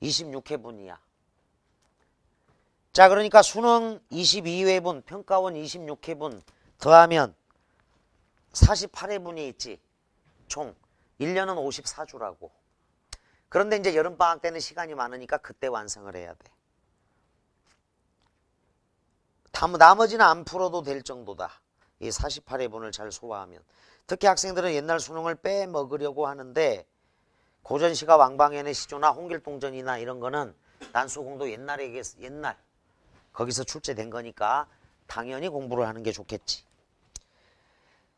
26회분이야. 자, 그러니까 수능 22회분, 평가원 26회분 더하면 48회분이 있지. 총 1년은 54주라고. 그런데 이제 여름방학 때는 시간이 많으니까 그때 완성을 해야 돼. 나머지는 안 풀어도 될 정도다. 이 48회분을 잘 소화하면. 특히 학생들은 옛날 수능을 빼먹으려고 하는데 고전시가 왕방현의 시조나 홍길동전이나 이런 거는 난수공도 옛날 거기서 출제된 거니까 당연히 공부를 하는 게 좋겠지.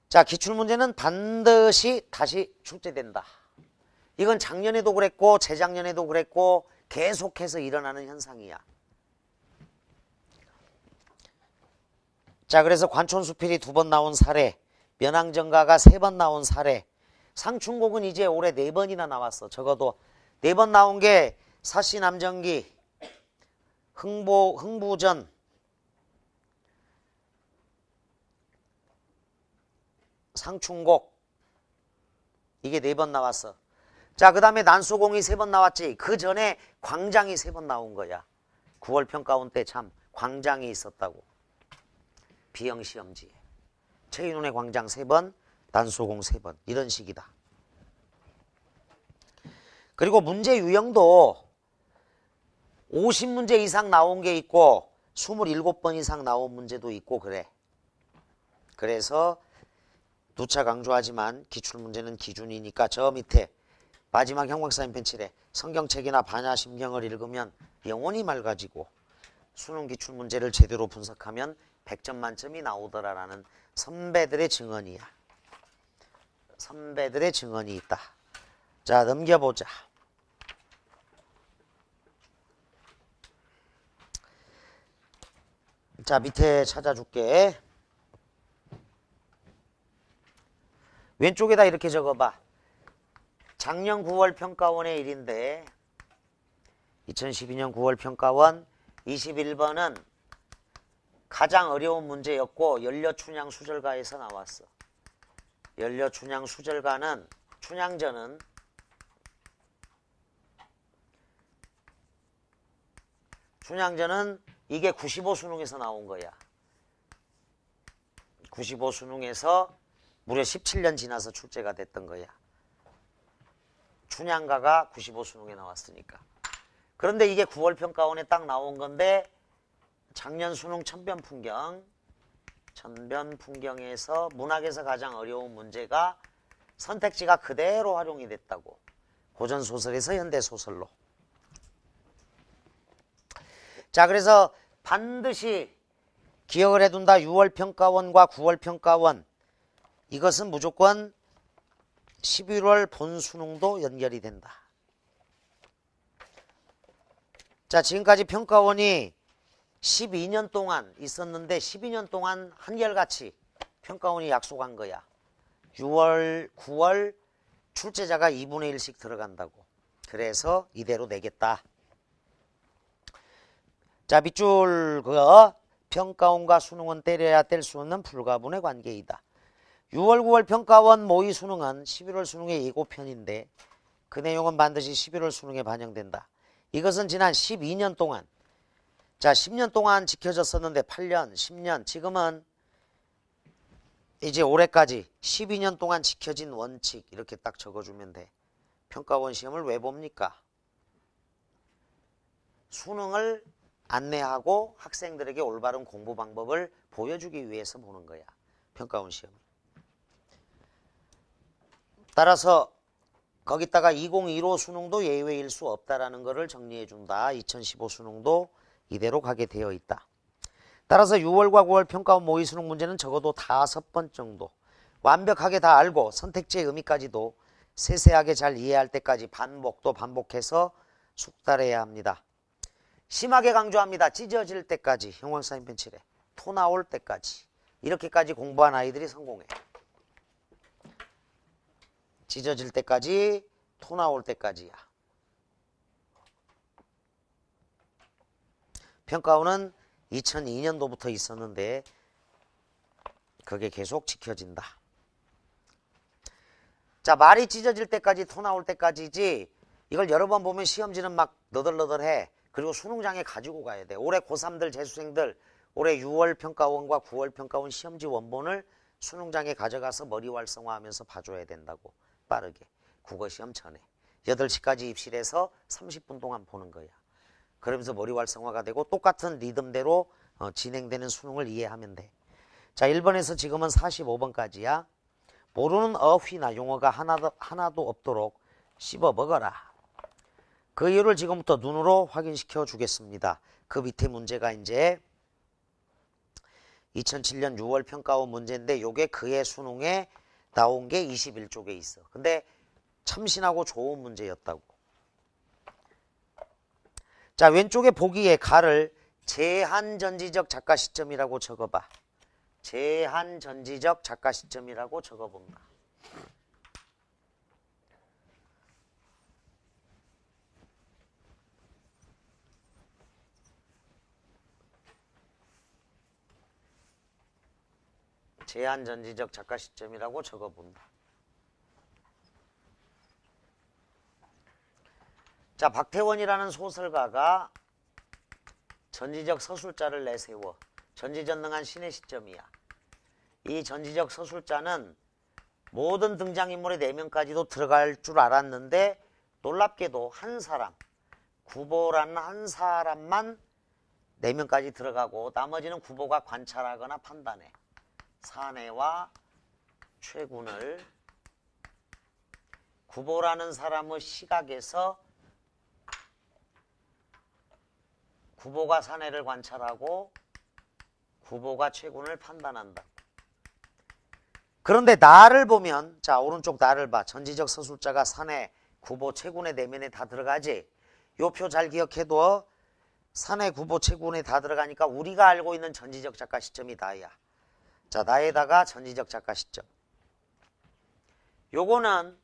자, 기출문제는 반드시 다시 출제된다. 이건 작년에도 그랬고 재작년에도 그랬고 계속해서 일어나는 현상이야. 자, 그래서 관촌수필이 2번 나온 사례, 면항정가가 3번 나온 사례, 상충곡은 이제 올해 4번이나 나왔어. 적어도 4번 나온 게 사시남정기, 흥부전, 상충곡 이게 4번 나왔어. 자, 그 다음에 난수공이 3번 나왔지. 그 전에 광장이 3번 나온 거야. 9월 평가원 때 참 광장이 있었다고. 비형시험지에. 최인훈의 광장 3번, 난수공 3번 이런 식이다. 그리고 문제 유형도 50문제 이상 나온 게 있고 27번 이상 나온 문제도 있고 그래. 그래서 누차 강조하지만 기출문제는 기준이니까 저 밑에 마지막 형광사인 펜칠에 성경책이나 반야심경을 읽으면 영원히 맑아지고 수능 기출문제를 제대로 분석하면 100점 만점이 나오더라라는 선배들의 증언이야. 선배들의 증언이 있다. 자, 넘겨보자. 자, 밑에 찾아줄게. 왼쪽에다 이렇게 적어봐. 작년 9월 평가원의 일인데 2012년 9월 평가원 21번은 가장 어려운 문제였고 연려춘향 수절가에서 나왔어. 연려춘향 수절가는 춘향전은 이게 95 수능에서 나온 거야. 95 수능에서 무려 17년 지나서 출제가 됐던 거야. 춘향가가 95 수능에 나왔으니까. 그런데 이게 9월 평가원에 딱 나온 건데 작년 수능 천변풍경에서 문학에서 가장 어려운 문제가 선택지가 그대로 활용이 됐다고. 고전소설에서 현대소설로. 자, 그래서 반드시 기억을 해둔다. 6월 평가원과 9월 평가원. 이것은 무조건 11월 본 수능도 연결이 된다. 자, 지금까지 평가원이 12년 동안 있었는데 12년 동안 한결같이 평가원이 약속한 거야. 6월, 9월 출제자가 2분의 1씩 들어간다고. 그래서 이대로 내겠다. 자, 밑줄 그거 평가원과 수능은 때려야 뗄 수 없는 불가분의 관계이다. 6월 9월 평가원 모의 수능은 11월 수능의 예고편인데 그 내용은 반드시 11월 수능에 반영된다. 이것은 지난 12년 동안, 자 10년 동안 지켜졌었는데 8년, 10년, 지금은 이제 올해까지 12년 동안 지켜진 원칙 이렇게 딱 적어주면 돼. 평가원 시험을 왜 봅니까? 수능을 안내하고 학생들에게 올바른 공부 방법을 보여주기 위해서 보는 거야. 평가원 시험을. 따라서 거기다가 2015 수능도 예외일 수 없다라는 것을 정리해 준다. 2015 수능도 이대로 가게 되어 있다. 따라서 6월과 9월 평가원 모의 수능 문제는 적어도 5번 정도 완벽하게 다 알고 선택지의 의미까지도 세세하게 잘 이해할 때까지 반복도 반복해서 숙달해야 합니다. 심하게 강조합니다. 찢어질 때까지. 형광 사인펜 칠해. 토 나올 때까지. 이렇게까지 공부한 아이들이 성공해. 찢어질 때까지, 토 나올 때까지야. 평가원은 2002년도부터 있었는데 그게 계속 지켜진다. 자, 말이 찢어질 때까지, 토 나올 때까지지 이걸 여러 번 보면 시험지는 막 너덜너덜해. 그리고 수능장에 가지고 가야 돼. 올해 고3들, 재수생들 올해 6월 평가원과 9월 평가원 시험지 원본을 수능장에 가져가서 머리 활성화하면서 봐줘야 된다고. 빠르게. 국어시험 전에. 8시까지 입실해서 30분 동안 보는 거야. 그러면서 머리 활성화가 되고 똑같은 리듬대로 진행되는 수능을 이해하면 돼. 자, 1번에서 지금은 45번까지야. 모르는 어휘나 용어가 하나도 없도록 씹어 먹어라. 그 이유를 지금부터 눈으로 확인시켜 주겠습니다. 그 밑에 문제가 이제 2007년 6월 평가원 문제인데 요게 그해 수능에 나온 게 21쪽에 있어. 근데 참신하고 좋은 문제였다고. 자, 왼쪽에 보기에 가를 제한전지적 작가 시점이라고 적어봐. 제한전지적 작가 시점이라고 적어본다. 제한전지적 작가 시점이라고 적어본다. 자, 박태원이라는 소설가가 전지적 서술자를 내세워. 전지전능한 신의 시점이야. 이 전지적 서술자는 모든 등장인물의 4명까지도 들어갈 줄 알았는데 놀랍게도 한 사람, 구보라는 한 사람만 4명까지 들어가고 나머지는 구보가 관찰하거나 판단해. 사내와 최군을 구보라는 사람의 시각에서 구보가 사내를 관찰하고 구보가 최군을 판단한다. 그런데 나를 보면, 자, 오른쪽 나를 봐. 전지적 서술자가 사내, 구보, 최군의 내면에 다 들어가지. 요 표 잘 기억해둬. 사내, 구보, 최군에 다 들어가니까 우리가 알고 있는 전지적 작가 시점이 나야. 자, 나에다가 전지적 작가 시점. 요거는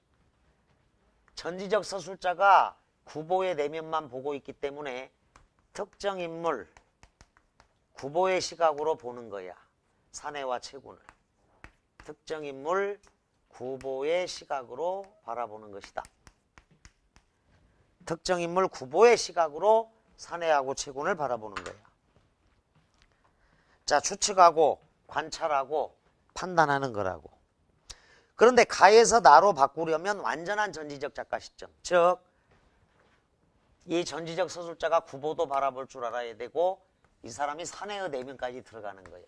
전지적 서술자가 구보의 내면만 보고 있기 때문에 특정 인물, 구보의 시각으로 보는 거야. 사내와 최군을. 특정 인물, 구보의 시각으로 바라보는 것이다. 특정 인물, 구보의 시각으로 사내하고 최군을 바라보는 거야. 자, 추측하고 관찰하고 판단하는 거라고. 그런데 가에서 나로 바꾸려면 완전한 전지적 작가 시점. 즉, 이 전지적 서술자가 구보도 바라볼 줄 알아야 되고 이 사람이 사내의 내면까지 들어가는 거야.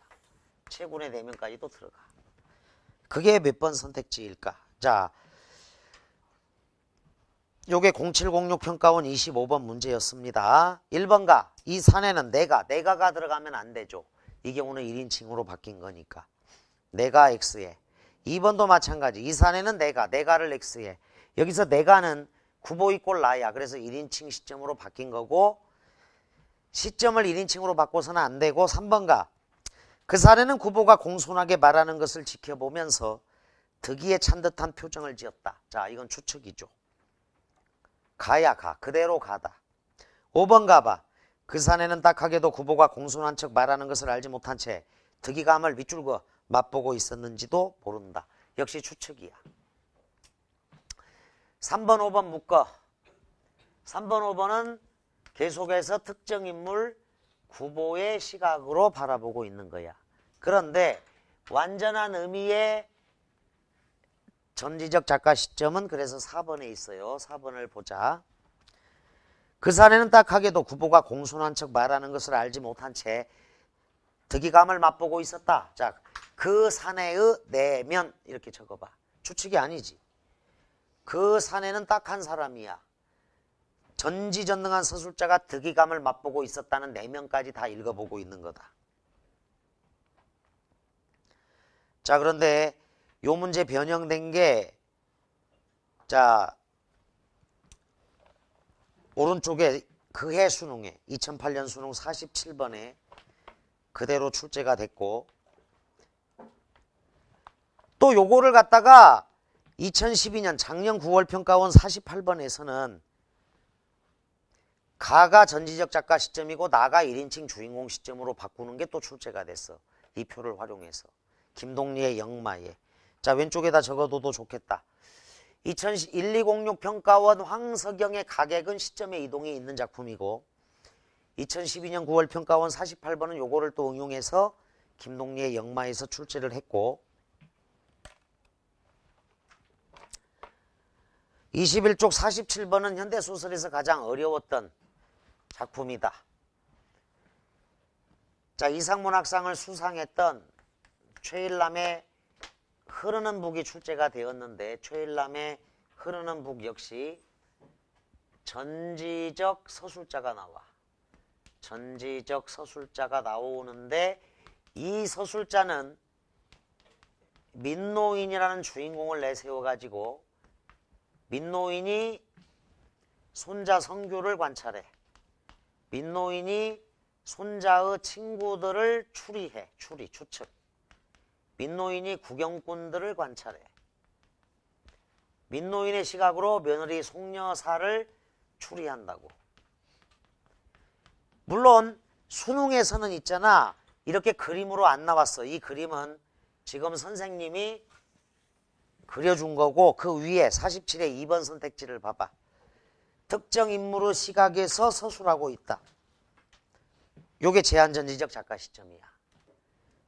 최군의 내면까지도 들어가. 그게 몇 번 선택지일까? 자, 요게 0706 평가원 25번 문제였습니다. 1번가 이 사내는 내가가 들어가면 안 되죠. 이 경우는 1인칭으로 바뀐 거니까. 내가 X에. 2번도 마찬가지. 이 사내는 내가를 X에. 여기서 내가는 구보 이꼴 나야. 그래서 1인칭 시점으로 바뀐 거고 시점을 1인칭으로 바꿔서는 안 되고 3번가 그 사례는 구보가 공손하게 말하는 것을 지켜보면서 득이에 찬 듯한 표정을 지었다. 자, 이건 추측이죠. 가야 가. 그대로 가다. 5번 가봐. 그 사내는 딱하게도 구보가 공손한 척 말하는 것을 알지 못한 채 득이감을 밑줄 그어 맛보고 있었는지도 모른다. 역시 추측이야. 3번, 5번 묶어. 3번, 5번은 계속해서 특정 인물 구보의 시각으로 바라보고 있는 거야. 그런데 완전한 의미의 전지적 작가 시점은 그래서 4번에 있어요. 4번을 보자. 그 사내는 딱하게도 구보가 공손한 척 말하는 것을 알지 못한 채 득이감을 맛보고 있었다. 자, 그 사내의 내면 이렇게 적어봐. 추측이 아니지. 그 사내는 딱 한 사람이야. 전지전능한 서술자가 득이감을 맛보고 있었다는 내면까지 다 읽어보고 있는 거다. 자, 그런데 요 문제 변형된 게, 자, 오른쪽에 그해 수능에 2008년 수능 47번에 그대로 출제가 됐고, 또 요거를 갖다가 2012년 작년 9월 평가원 48번에서는 가가 전지적 작가 시점이고 나가 1인칭 주인공 시점으로 바꾸는 게 또 출제가 됐어. 이 표를 활용해서. 김동리의 영마에. 자, 왼쪽에다 적어둬도 좋겠다. 1206 평가원 황석영의 가객은 시점의 이동이 있는 작품이고 2012년 9월 평가원 48번은 요거를 또 응용해서 김동리의 영마에서 출제를 했고 21쪽 47번은 현대소설에서 가장 어려웠던 작품이다. 자, 이상문학상을 수상했던 최일남의 흐르는 북이 출제가 되었는데 최일남의 흐르는 북 역시 전지적 서술자가 나와. 전지적 서술자가 나오는데 이 서술자는 민노인이라는 주인공을 내세워가지고 민노인이 손자 성규를 관찰해. 민노인이 손자의 친구들을 추리해. 추측. 민노인이 구경꾼들을 관찰해. 민노인의 시각으로 며느리 송여사를 추리한다고. 물론 수능에서는 있잖아. 이렇게 그림으로 안 나왔어. 이 그림은 지금 선생님이 그려준 거고 그 위에 47의 2번 선택지를 봐봐. 특정 인물의 시각에서 서술하고 있다. 요게 제한전지적 작가 시점이야.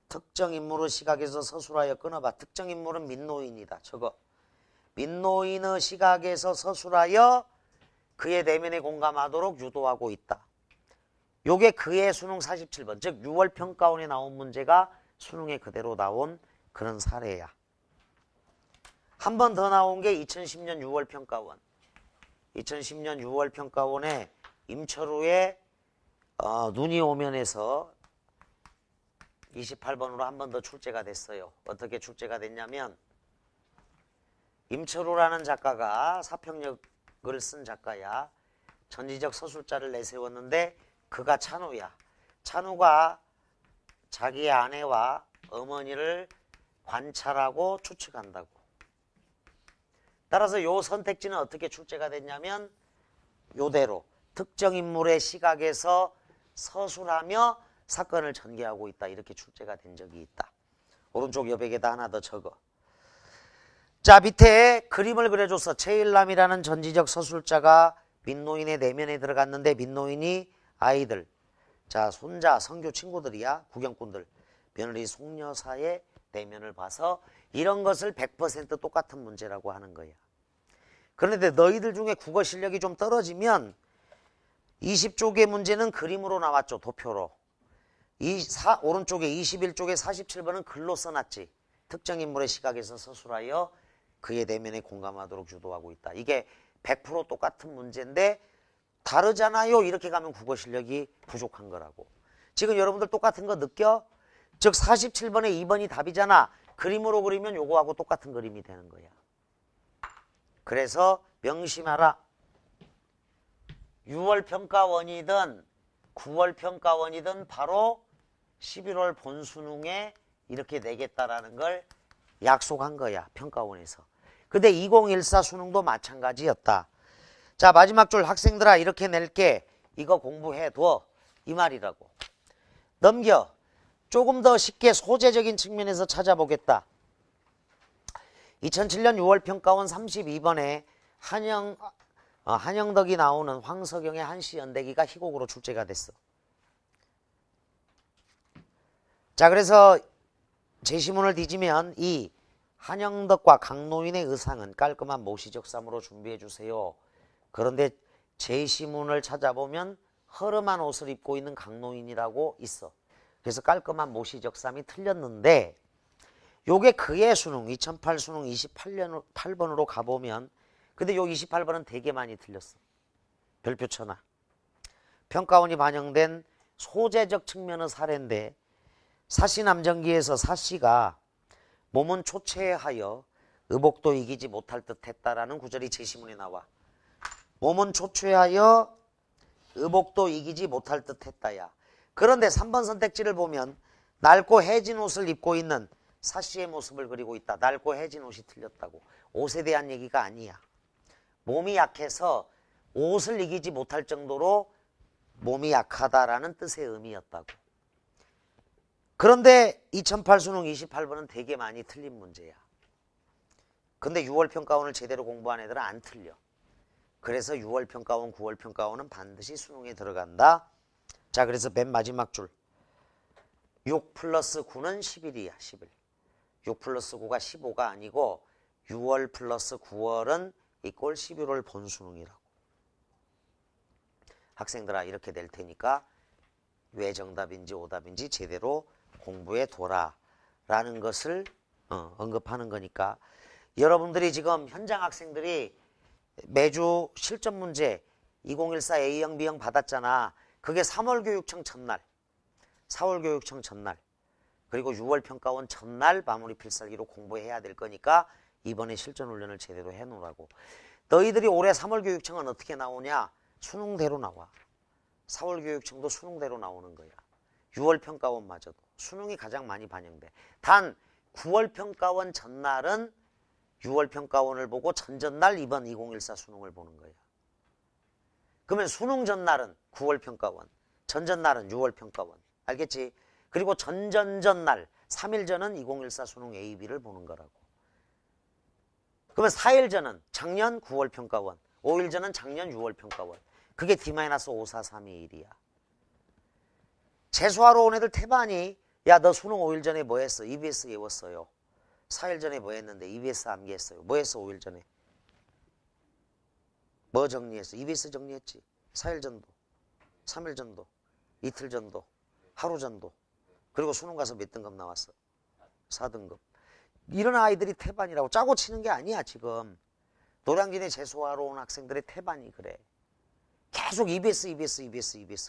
특정 인물의 시각에서 서술하여 끊어봐. 특정 인물은 민노인이다. 저거. 민노인의 시각에서 서술하여 그의 내면에 공감하도록 유도하고 있다. 요게 그의 수능 47번, 즉 6월 평가원에 나온 문제가 수능에 그대로 나온 그런 사례야. 한 번 더 나온 게 2010년 6월 평가원. 2010년 6월 평가원에 임철우의 눈이 오면에서 28번으로 한 번 더 출제가 됐어요. 어떻게 출제가 됐냐면 임철우라는 작가가 사평력을 쓴 작가야. 전지적 서술자를 내세웠는데 그가 찬우야. 찬우가 자기의 아내와 어머니를 관찰하고 추측한다고. 따라서 요 선택지는 어떻게 출제가 됐냐면 요대로 특정 인물의 시각에서 서술하며 사건을 전개하고 있다. 이렇게 출제가 된 적이 있다. 오른쪽 여백에다 하나 더 적어. 자, 밑에 그림을 그려줘서 최일남이라는 전지적 서술자가 민노인의 내면에 들어갔는데 민노인이 아이들, 자, 손자, 성교 친구들이야. 구경꾼들. 며느리 송여사의 내면을 봐서 이런 것을 100% 똑같은 문제라고 하는 거야. 그런데 너희들 중에 국어 실력이 좀 떨어지면 20쪽의 문제는 그림으로 나왔죠. 도표로. 오른쪽에 21쪽에 47번은 글로 써놨지. 특정 인물의 시각에서 서술하여 그의 내면에 공감하도록 유도하고 있다. 이게 100% 똑같은 문제인데 다르잖아요. 이렇게 가면 국어 실력이 부족한 거라고. 지금 여러분들 똑같은 거 느껴? 즉 47번에 2번이 답이잖아. 그림으로 그리면 요거하고 똑같은 그림이 되는 거야. 그래서 명심하라. 6월 평가원이든 9월 평가원이든 바로 11월 본수능에 이렇게 내겠다라는 걸 약속한 거야. 평가원에서. 근데 2014 수능도 마찬가지였다. 자, 마지막 줄 학생들아 이렇게 낼게. 이거 공부해둬. 이 말이라고. 넘겨. 조금 더 쉽게 소재적인 측면에서 찾아보겠다. 2007년 6월 평가원 32번에 한영덕이 나오는 황석영의 한시연대기가 희곡으로 출제가 됐어. 자, 그래서 제시문을 뒤지면 이 한영덕과 강노인의 의상은 깔끔한 모시적삼으로 준비해 주세요. 그런데 제시문을 찾아보면 허름한 옷을 입고 있는 강노인이라고 있어. 그래서 깔끔한 모시적삼이 틀렸는데 요게 그의 수능 2008 수능 28번으로 가보면 근데 요 28번은 되게 많이 틀렸어. 별표 쳐놔. 평가원이 반영된 소재적 측면의 사례인데 사시남정기에서 사씨가 몸은 초췌하여 의복도 이기지 못할 듯 했다라는 구절이 제시문에 나와. 몸은 초췌하여 의복도 이기지 못할 듯 했다야. 그런데 3번 선택지를 보면 낡고 해진 옷을 입고 있는 사씨의 모습을 그리고 있다. 낡고 해진 옷이 틀렸다고. 옷에 대한 얘기가 아니야. 몸이 약해서 옷을 이기지 못할 정도로 몸이 약하다라는 뜻의 의미였다고. 그런데 2008 수능 28번은 되게 많이 틀린 문제야. 근데 6월 평가원을 제대로 공부한 애들은 안 틀려. 그래서 6월 평가원, 9월 평가원은 반드시 수능에 들어간다. 자, 그래서 맨 마지막 줄. 6 플러스 9는 11이야, 11. 6 플러스 9가 15가 아니고 6월 플러스 9월은 이꼴 11월 본수능이라고. 학생들아, 이렇게 될 테니까 왜 정답인지 오답인지 제대로 공부해 둬라 라는 것을 언급하는 거니까 여러분들이 지금 현장 학생들이 매주 실전 문제 2014 A형 B형 받았잖아. 그게 3월 교육청 첫날 4월 교육청 첫날 그리고 6월 평가원 첫날 마무리 필살기로 공부해야 될 거니까 이번에 실전 훈련을 제대로 해놓으라고. 너희들이 올해 3월 교육청은 어떻게 나오냐? 수능대로 나와. 4월 교육청도 수능대로 나오는 거야. 6월 평가원마저도 수능이 가장 많이 반영돼. 단 9월 평가원 전날은 6월 평가원을 보고 전전날 이번 2014 수능을 보는 거야. 그러면 수능 전날은 9월 평가원, 전전날은 6월 평가원. 알겠지? 그리고 전전전날 3일 전은 2014 수능 A, B를 보는 거라고. 그러면 4일 전은 작년 9월 평가원, 5일 전은 작년 6월 평가원. 그게 D-5, 4, 3, 2, 1이야. 재수하러 온 애들 태반이 야, 너 수능 5일 전에 뭐 했어? EBS 외웠어요. 4일 전에 뭐 했는데 EBS 암기했어요. 뭐 했어 5일 전에? 뭐 정리했어? EBS 정리했지. 4일 전도, 3일 전도, 이틀 전도, 하루 전도. 그리고 수능 가서 몇 등급 나왔어? 4등급. 이런 아이들이 태반이라고. 짜고 치는 게 아니야 지금. 노량진에 재수하러 온 학생들의 태반이 그래. 계속 EBS.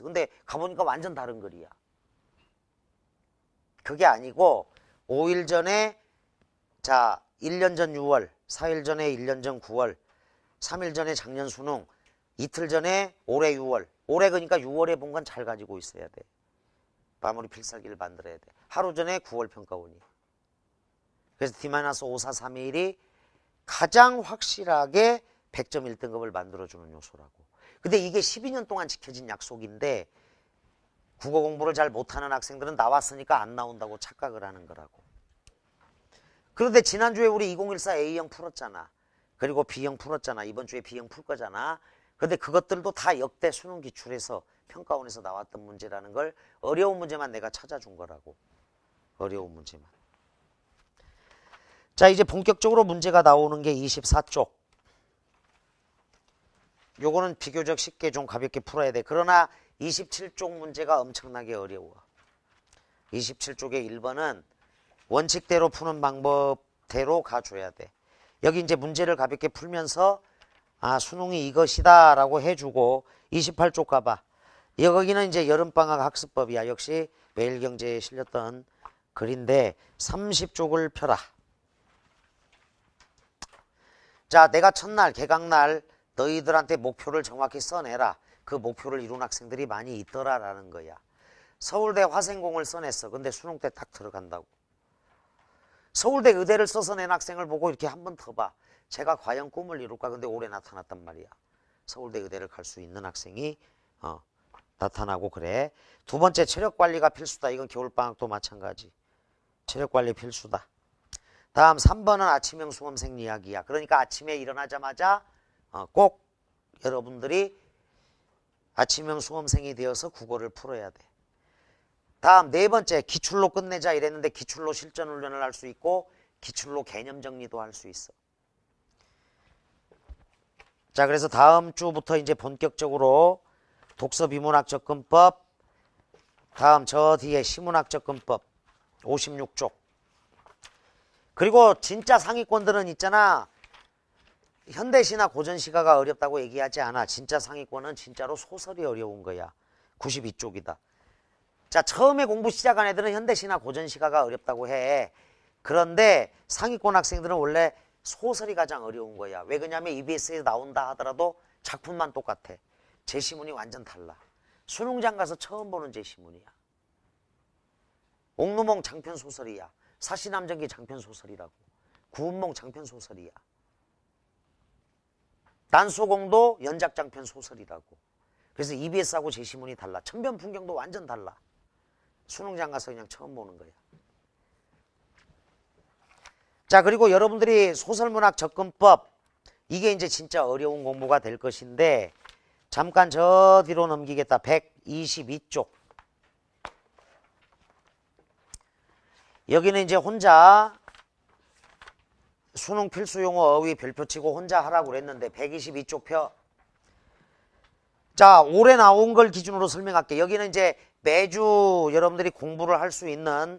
근데 가보니까 완전 다른 글이야. 그게 아니고 5일 전에 자 1년 전 6월, 4일 전에 1년 전 9월, 3일 전에 작년 수능, 이틀 전에 올해 6월. 올해 그러니까 6월에 본 건 잘 가지고 있어야 돼. 마무리 필살기를 만들어야 돼. 하루 전에 9월 평가원이. 그래서 D-5, 4, 3, 2, 1이 가장 확실하게 100점 1등급을 만들어주는 요소라고. 근데 이게 12년 동안 지켜진 약속인데 국어 공부를 잘 못하는 학생들은 나왔으니까 안 나온다고 착각을 하는 거라고. 그런데 지난주에 우리 2014 A형 풀었잖아. 그리고 B형 풀었잖아. 이번 주에 B형 풀 거잖아. 근데 그것들도 다 역대 수능 기출에서 평가원에서 나왔던 문제라는 걸 어려운 문제만 내가 찾아준 거라고. 어려운 문제만. 자, 이제 본격적으로 문제가 나오는 게 24쪽. 요거는 비교적 쉽게 좀 가볍게 풀어야 돼. 그러나 27쪽 문제가 엄청나게 어려워. 27쪽의 1번은 원칙대로 푸는 방법대로 가줘야 돼. 여기 이제 문제를 가볍게 풀면서 아, 수능이 이것이다 라고 해주고 28쪽 가봐. 여기는 이제 여름방학 학습법이야. 역시 매일경제에 실렸던 글인데 30쪽을 펴라. 자, 내가 첫날 개강날 너희들한테 목표를 정확히 써내라. 그 목표를 이룬 학생들이 많이 있더라라는 거야. 서울대 화생공을 써냈어. 근데 수능 때 딱 들어간다고. 서울대 의대를 써서 낸 학생을 보고 이렇게 한 번 더 봐. 제가 과연 꿈을 이룰까? 근데 올해 나타났단 말이야. 서울대 의대를 갈 수 있는 학생이 나타나고 그래. 두 번째 체력관리가 필수다. 이건 겨울방학도 마찬가지. 체력관리 필수다. 다음 3번은 아침형 수험생 이야기야. 그러니까 아침에 일어나자마자 꼭 여러분들이 아침형 수험생이 되어서 국어를 풀어야 돼. 다음 네 번째 기출로 끝내자 이랬는데 기출로 실전 훈련을 할 수 있고 기출로 개념 정리도 할 수 있어. 자, 그래서 다음 주부터 이제 본격적으로 독서 비문학 접근법, 다음 저 뒤에 시문학 접근법 56쪽. 그리고 진짜 상위권들은 있잖아. 현대시나 고전시가가 어렵다고 얘기하지 않아. 진짜 상위권은 진짜로 소설이 어려운 거야. 92쪽이다. 자, 처음에 공부 시작한 애들은 현대시나 고전시가가 어렵다고 해. 그런데 상위권 학생들은 원래 소설이 가장 어려운 거야. 왜 그러냐면 EBS에 나온다 하더라도 작품만 똑같아. 제시문이 완전 달라. 수능장 가서 처음 보는 제시문이야. 옥루몽 장편소설이야. 사시남전기 장편소설이라고. 구운몽 장편소설이야. 난소공도 연작장편 소설이라고. 그래서 EBS하고 제시문이 달라. 천변풍경도 완전 달라. 수능장 가서 그냥 처음 보는 거야. 자, 그리고 여러분들이 소설문학 접근법, 이게 이제 진짜 어려운 공부가 될 것인데 잠깐 저 뒤로 넘기겠다. 122쪽. 여기는 이제 혼자 수능 필수용어 어휘 별표 치고 혼자 하라고 그랬는데 122쪽 펴. 자, 올해 나온 걸 기준으로 설명할게. 여기는 이제 매주 여러분들이 공부를 할 수 있는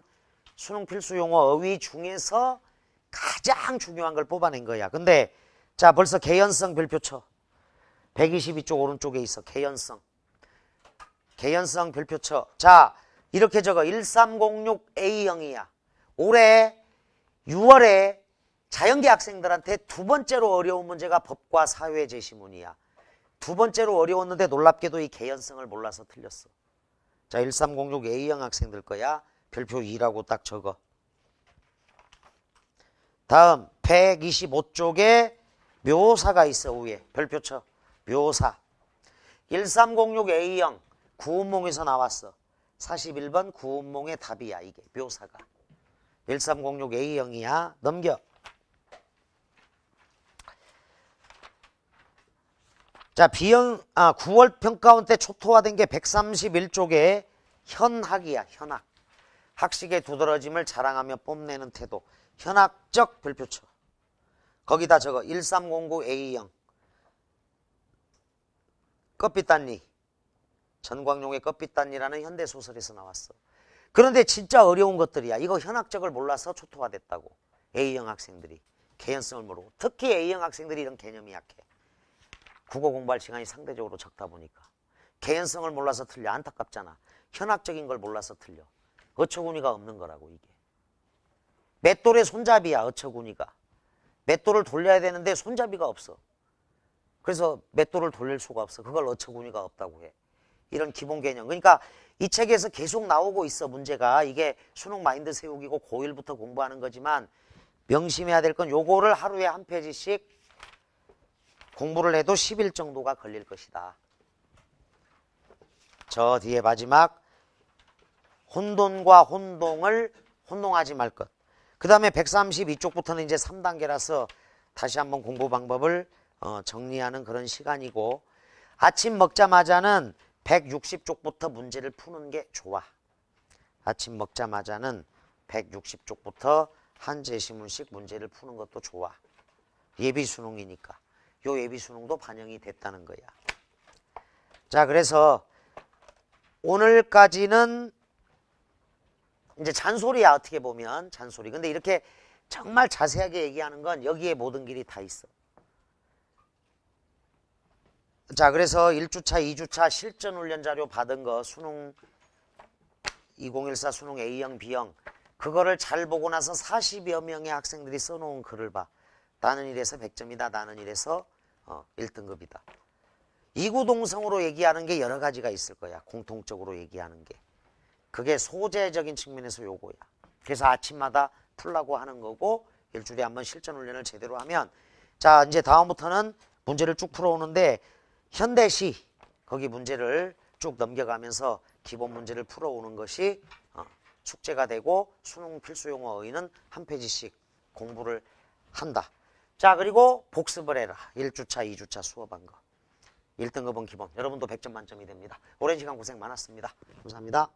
수능 필수용어 어휘 중에서 가장 중요한 걸 뽑아낸 거야. 근데 자, 벌써 개연성 별표 쳐. 122쪽 오른쪽에 있어. 개연성. 개연성 별표 쳐. 자, 이렇게 적어. 1306A형이야. 올해 6월에 자연계 학생들한테 두 번째로 어려운 문제가 법과 사회 제시문이야. 두 번째로 어려웠는데 놀랍게도 이 개연성을 몰라서 틀렸어. 자, 1306A형 학생들 거야. 별표 2라고 딱 적어. 다음 125쪽에 묘사가 있어. 위에 별표 쳐. 묘사. 1306A형 구운몽에서 나왔어. 41번 구운몽의 답이야. 이게 묘사가. 1306A형이야. 넘겨. 자, 9월 평가원 때 초토화된 게 131쪽에 현학이야. 현학. 학식의 두드러짐을 자랑하며 뽐내는 태도. 현학적 별표 쳐. 거기다 적어. 1309A형. 껍빛단리. 전광용의 껍빛단리라는 현대소설에서 나왔어. 그런데 진짜 어려운 것들이야. 이거 현학적을 몰라서 초토화됐다고. A형 학생들이. 개연성을 모르고. 특히 A형 학생들이 이런 개념이 약해. 국어 공부할 시간이 상대적으로 적다 보니까. 개연성을 몰라서 틀려. 안타깝잖아. 현학적인 걸 몰라서 틀려. 어처구니가 없는 거라고 이게. 맷돌의 손잡이야. 어처구니가. 맷돌을 돌려야 되는데 손잡이가 없어. 그래서 맷돌을 돌릴 수가 없어. 그걸 어처구니가 없다고 해. 이런 기본 개념. 그러니까 이 책에서 계속 나오고 있어. 문제가. 이게 수능 마인드 세우기고 고1부터 공부하는 거지만 명심해야 될 건 요거를 하루에 한 페이지씩 공부를 해도 10일 정도가 걸릴 것이다. 저 뒤에 마지막 혼돈과 혼동을 혼동하지 말 것. 그 다음에 132쪽부터는 이제 3단계라서 다시 한번 공부 방법을 정리하는 그런 시간이고, 아침 먹자마자는 160쪽부터 문제를 푸는 게 좋아. 아침 먹자마자는 160쪽부터 한 제시문씩 문제를 푸는 것도 좋아. 예비 수능이니까. 요 예비 수능도 반영이 됐다는 거야. 자, 그래서 오늘까지는 이제 잔소리야. 어떻게 보면 잔소리. 근데 이렇게 정말 자세하게 얘기하는 건 여기에 모든 길이 다 있어. 자, 그래서 1주차, 2주차 실전 훈련 자료 받은 거 수능 2014 수능 A형, B형 그거를 잘 보고 나서 40여 명의 학생들이 써놓은 글을 봐. 나는 이래서 100점이다. 나는 이래서 1등급이다. 이구동성으로 얘기하는 게 여러 가지가 있을 거야. 공통적으로 얘기하는 게. 그게 소재적인 측면에서 요거야. 그래서 아침마다 풀라고 하는 거고, 일주일에 한번 실전 훈련을 제대로 하면, 자, 이제 다음부터는 문제를 쭉 풀어오는데 현대시 거기 문제를 쭉쭉 넘겨가면서 기본 문제를 풀어오는 것이 숙제가 되고 수능 필수 용어의는 한 페이지씩 공부를 한다. 자, 그리고 복습을 해라. 1주차, 2주차 수업한 거. 1등급은 기본. 여러분도 100점 만점이 됩니다. 오랜 시간 고생 많았습니다. 감사합니다.